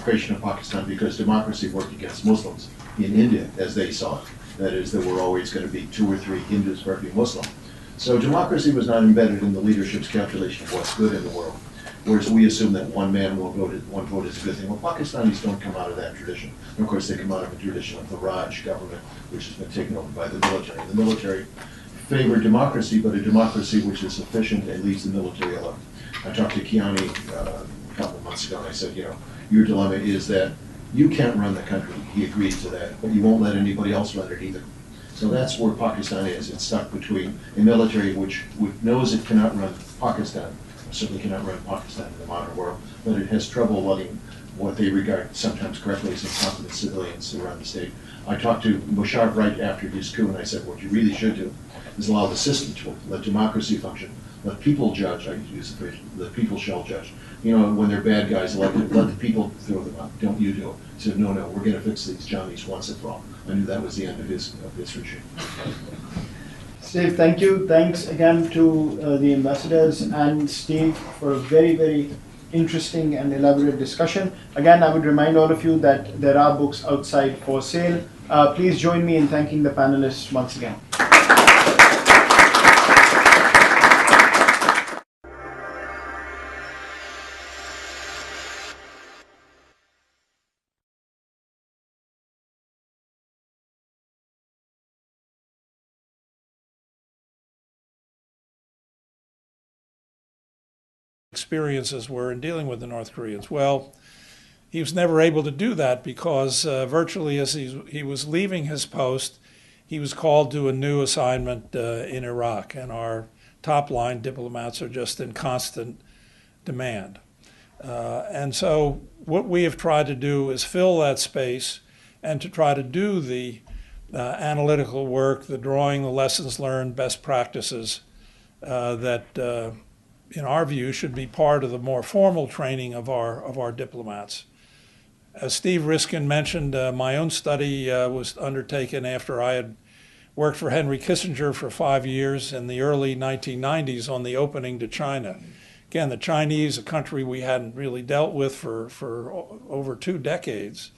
creation of Pakistan because democracy worked against Muslims in India, as they saw it. That is, there were always going to be 2 or 3 Hindus for every Muslim. So democracy was not embedded in the leadership's calculation of what's good in the world. Whereas we assume that one man will vote, one vote is a good thing. Well, Pakistanis don't come out of that tradition. And of course, they come out of a tradition of the Raj government, which has been taken over by the military. The military favored democracy, but a democracy which is efficient and leaves the military alone. I talked to Kiani a couple of months ago, and I said, you know, your dilemma is that you can't run the country. He agreed to that, but you won't let anybody else run it either. So that's where Pakistan is. It's stuck between a military which knows it cannot run Pakistan, certainly cannot run Pakistan in the modern world, but it has trouble letting what they regard sometimes correctly as incompetent civilians to run the state. I talked to Musharraf right after his coup, and I said, what you really should do is allow the system to let democracy function, let people judge. I use the phrase, the people shall judge. You know, when they're bad guys elected, let the people throw them out. Don't you do it. He said, no, we're going to fix these Johnnies once and for all. I knew that was the end of his regime. Steve, thank you. Thanks again to the ambassadors and Steve for a very, very interesting and elaborate discussion. Again, I would remind all of you that there are books outside for sale. Please join me in thanking the panelists once again. Experiences were in dealing with the North Koreans. Well, he was never able to do that because virtually as he was leaving his post, he was called to a new assignment in Iraq, and our top-line diplomats are just in constant demand. And so what we have tried to do is fill that space and to try to do the analytical work, the drawing, the lessons learned, best practices that in our view, should be part of the more formal training of our diplomats. As Steve Riskin mentioned, my own study was undertaken after I had worked for Henry Kissinger for 5 years in the early 1990s on the opening to China. Again, the Chinese, a country we hadn't really dealt with for over 2 decades,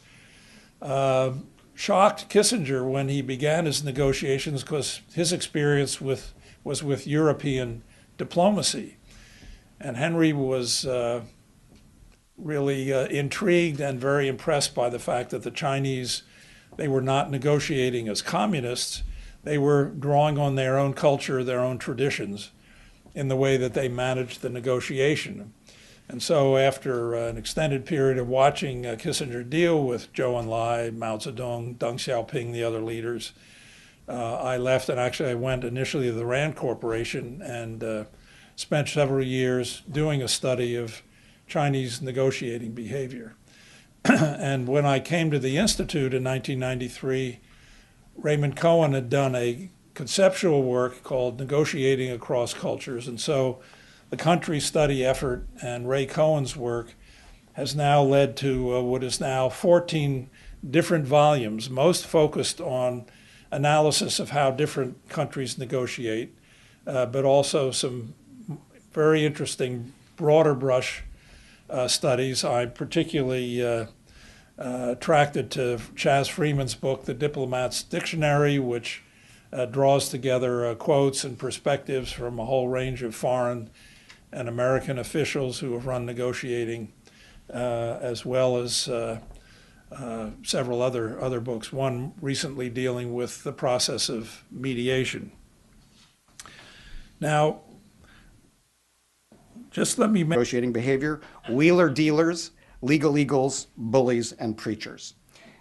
shocked Kissinger when he began his negotiations because his experience was with European diplomacy. And Henry was really intrigued and very impressed by the fact that the Chinese, they were not negotiating as communists. They were drawing on their own culture, their own traditions in the way that they managed the negotiation. And so after an extended period of watching Kissinger deal with Zhou Enlai, Mao Zedong, Deng Xiaoping, the other leaders, I left, and actually I went initially to the Rand Corporation and spent several years doing a study of Chinese negotiating behavior. And when I came to the Institute in 1993, Raymond Cohen had done a conceptual work called Negotiating Across Cultures. And so the country study effort and Ray Cohen's work has now led to what is now 14 different volumes, most focused on analysis of how different countries negotiate, but also some very interesting broader brush studies. I'm particularly attracted to Chas Freeman's book, The Diplomat's Dictionary, which draws together quotes and perspectives from a whole range of foreign and American officials who have run negotiating, as well as several other books, one recently dealing with the process of mediation. Now, just let me mention Negotiating behavior, wheeler dealers, legal eagles, bullies, and preachers.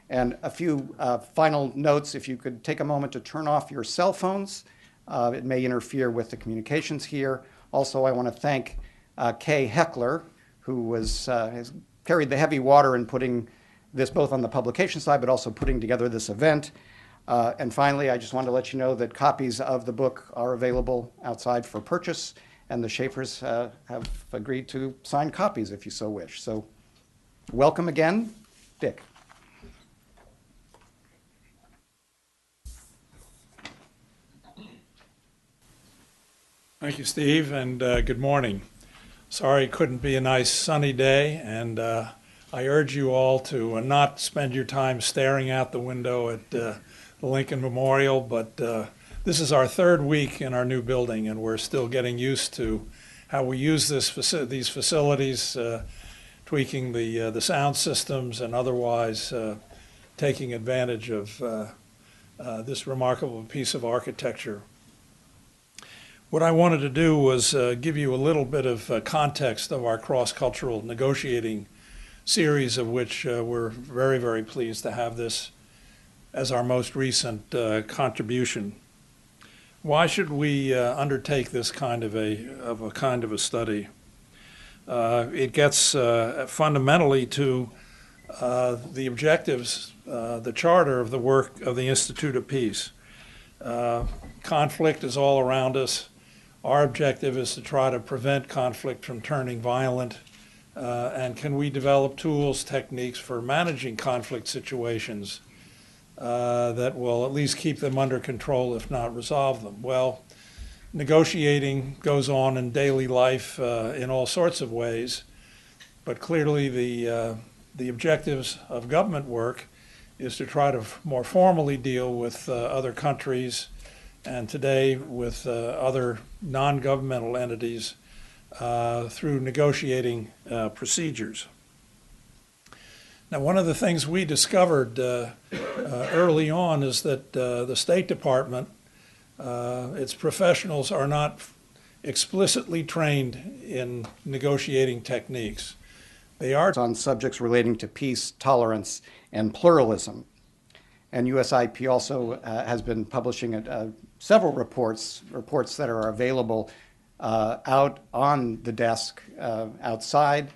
And a few final notes, if you could take a moment to turn off your cell phones. It may interfere with the communications here. Also, I want to thank Kay Heckler, who has carried the heavy water in putting this both on the publication side, but also putting together this event. And finally, I just wanted to let you know that copies of the book are available outside for purchase, and the Schaffers have agreed to sign copies if you so wish. So welcome again, Dick. Thank you, Steve, and good morning. Sorry it couldn't be a nice sunny day, and I urge you all to not spend your time staring out the window at the Lincoln Memorial, but this is our 3rd week in our new building, and we're still getting used to how we use these facilities, tweaking the sound systems and otherwise taking advantage of this remarkable piece of architecture. What I wanted to do was give you a little bit of context of our cross-cultural negotiating series, of which we're very, very pleased to have this as our most recent contribution. Why should we undertake this kind of a study? It gets fundamentally to the objectives, the charter of the work of the Institute of Peace. Conflict is all around us. Our objective is to try to prevent conflict from turning violent. And can we develop tools, techniques for managing conflict situations that will at least keep them under control, if not resolve them? Well, negotiating goes on in daily life in all sorts of ways, but clearly the objectives of government work is to try to more formally deal with other countries and today with other non-governmental entities through negotiating procedures. Now, one of the things we discovered early on is that the State Department, its professionals are not explicitly trained in negotiating techniques. They are on subjects relating to peace, tolerance, and pluralism. And USIP also has been publishing several reports that are available out on the desk outside,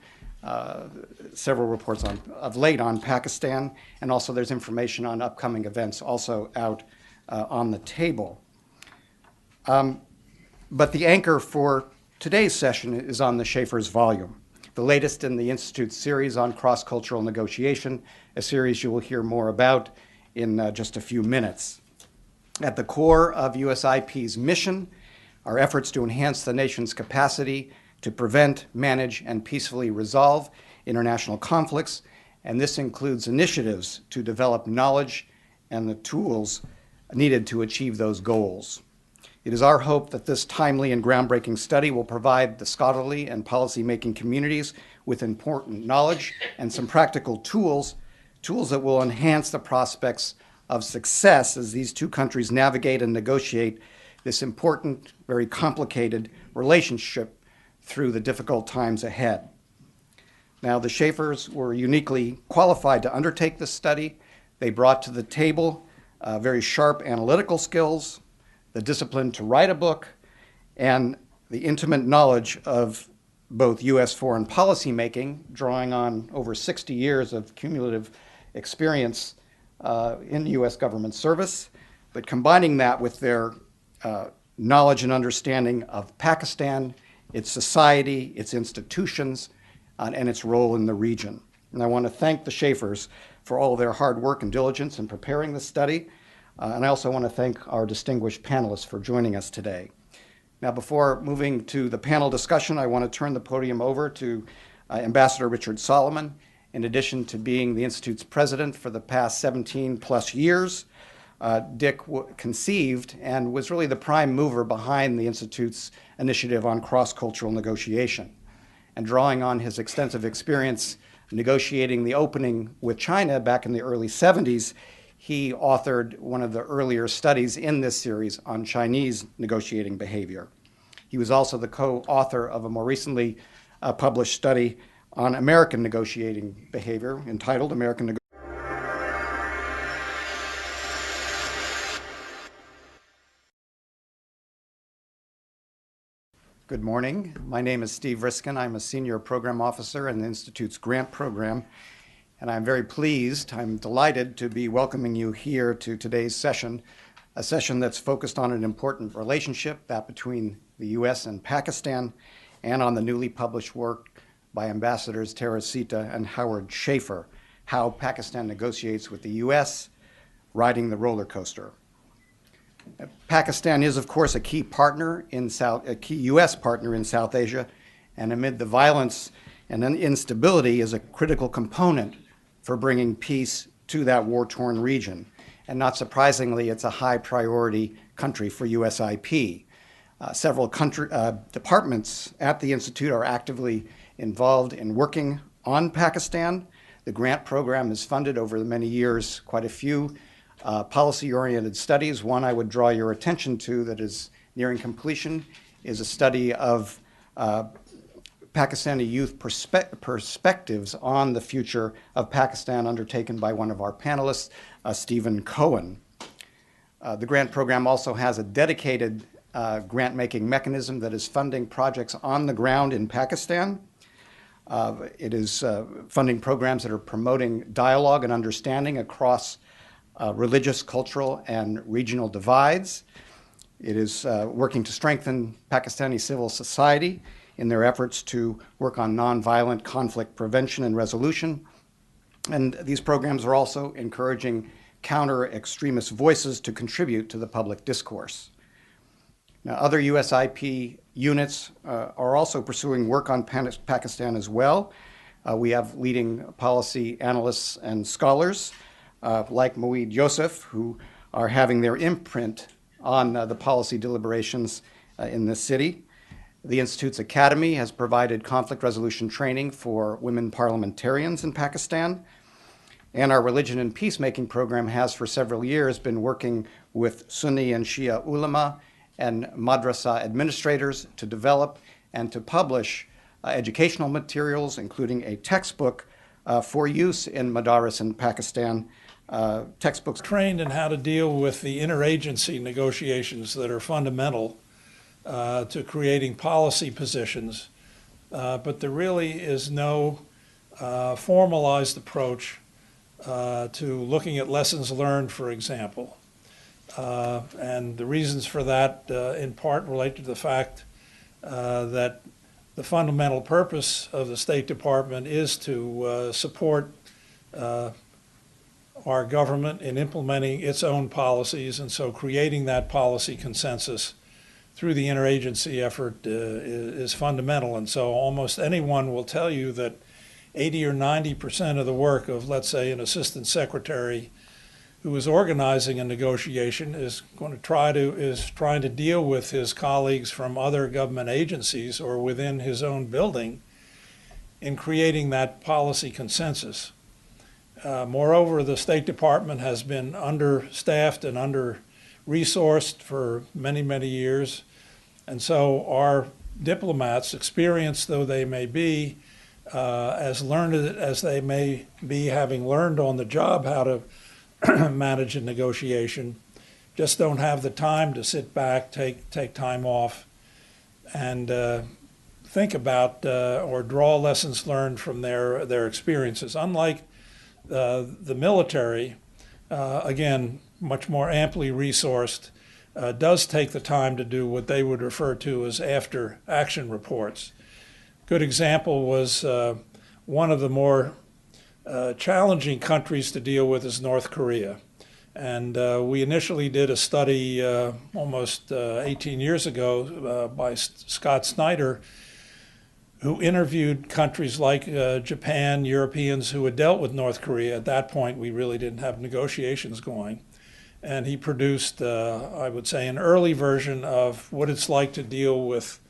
several reports of late on Pakistan, and also there's information on upcoming events also out on the table. But the anchor for today's session is on the Schaffer's volume, the latest in the Institute's series on cross-cultural negotiation, a series you will hear more about in just a few minutes. At the core of USIP's mission are efforts to enhance the nation's capacity to prevent, manage, and peacefully resolve international conflicts, and this includes initiatives to develop knowledge and the tools needed to achieve those goals. It is our hope that this timely and groundbreaking study will provide the scholarly and policy-making communities with important knowledge and some practical tools that will enhance the prospects of success as these two countries navigate and negotiate this important, very complicated relationship through the difficult times ahead. Now, the Schaffers were uniquely qualified to undertake this study. They brought to the table very sharp analytical skills, the discipline to write a book, and the intimate knowledge of both U.S. foreign policy making, drawing on over 60 years of cumulative experience in U.S. government service, but combining that with their knowledge and understanding of Pakistan, its society, its institutions, and its role in the region. And I want to thank the Schaffers for all of their hard work and diligence in preparing this study. And I also want to thank our distinguished panelists for joining us today. Now, before moving to the panel discussion, I want to turn the podium over to Ambassador Richard Solomon. In addition to being the Institute's president for the past 17 plus years, Dick conceived and was really the prime mover behind the Institute's initiative on cross-cultural negotiation. And drawing on his extensive experience negotiating the opening with China back in the early 70s, he authored one of the earlier studies in this series on Chinese negotiating behavior. He was also the co-author of a more recently published study on American negotiating behavior entitled American Negotiating. Good morning. My name is Steve Riskin. I'm a senior program officer in the Institute's grant program, and I'm very pleased, I'm delighted to be welcoming you here to today's session, a session that's focused on an important relationship, that between the U.S. and Pakistan, and on the newly published work by Ambassadors Teresita and Howard Schaffer, How Pakistan Negotiates with the U.S., Riding the Roller Coaster. Pakistan is, of course, a key U.S. partner in South Asia, and amid the violence and instability is a critical component for bringing peace to that war-torn region. And not surprisingly, it's a high priority country for USIP. Several departments at the Institute are actively involved in working on Pakistan. The grant program has funded over the many years quite a few policy-oriented studies. One I would draw your attention to that is nearing completion is a study of Pakistani youth perspectives on the future of Pakistan undertaken by one of our panelists, Stephen Cohen. The grant program also has a dedicated grant-making mechanism that is funding projects on the ground in Pakistan. It is funding programs that are promoting dialogue and understanding across religious, cultural, and regional divides. It is working to strengthen Pakistani civil society in their efforts to work on nonviolent conflict prevention and resolution. And these programs are also encouraging counter-extremist voices to contribute to the public discourse. Now, other USIP units are also pursuing work on Pakistan as well. We have leading policy analysts and scholars like Moeed Yosef, who are having their imprint on the policy deliberations in this city. The Institute's Academy has provided conflict resolution training for women parliamentarians in Pakistan. And our religion and peacemaking program has for several years been working with Sunni and Shia ulama and madrasa administrators to develop and to publish educational materials, including a textbook for use in madaris in Pakistan. Textbooks trained in how to deal with the interagency negotiations that are fundamental to creating policy positions, but there really is no formalized approach to looking at lessons learned, for example. And the reasons for that in part relate to the fact that the fundamental purpose of the State Department is to support our government in implementing its own policies, and so creating that policy consensus through the interagency effort is fundamental. And so almost anyone will tell you that 80 or 90% of the work of, let's say, an assistant secretary who is organizing a negotiation is trying to deal with his colleagues from other government agencies or within his own building in creating that policy consensus. Moreover, the State Department has been understaffed and under-resourced for many, many years. And so our diplomats, experienced though they may be, as learned as they may be, having learned on the job how to manage a negotiation, just don't have the time to sit back, take time off, and think about or draw lessons learned from their experiences. Unlike the military, again, much more amply resourced, does take the time to do what they would refer to as after-action reports. Good example was one of the more challenging countries to deal with is North Korea. And we initially did a study almost 18 years ago by Scott Snyder, who interviewed countries like Japan, Europeans who had dealt with North Korea. At that point, we really didn't have negotiations going. And he produced, I would say, an early version of what it's like to deal with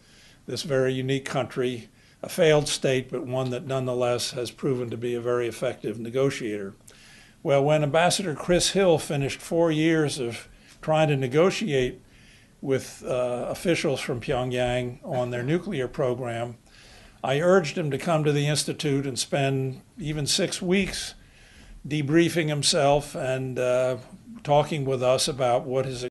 this very unique country, a failed state, but one that nonetheless has proven to be a very effective negotiator. Well, when Ambassador Chris Hill finished 4 years of trying to negotiate with officials from Pyongyang on their nuclear program, I urged him to come to the Institute and spend even 6 weeks debriefing himself and talking with us about what his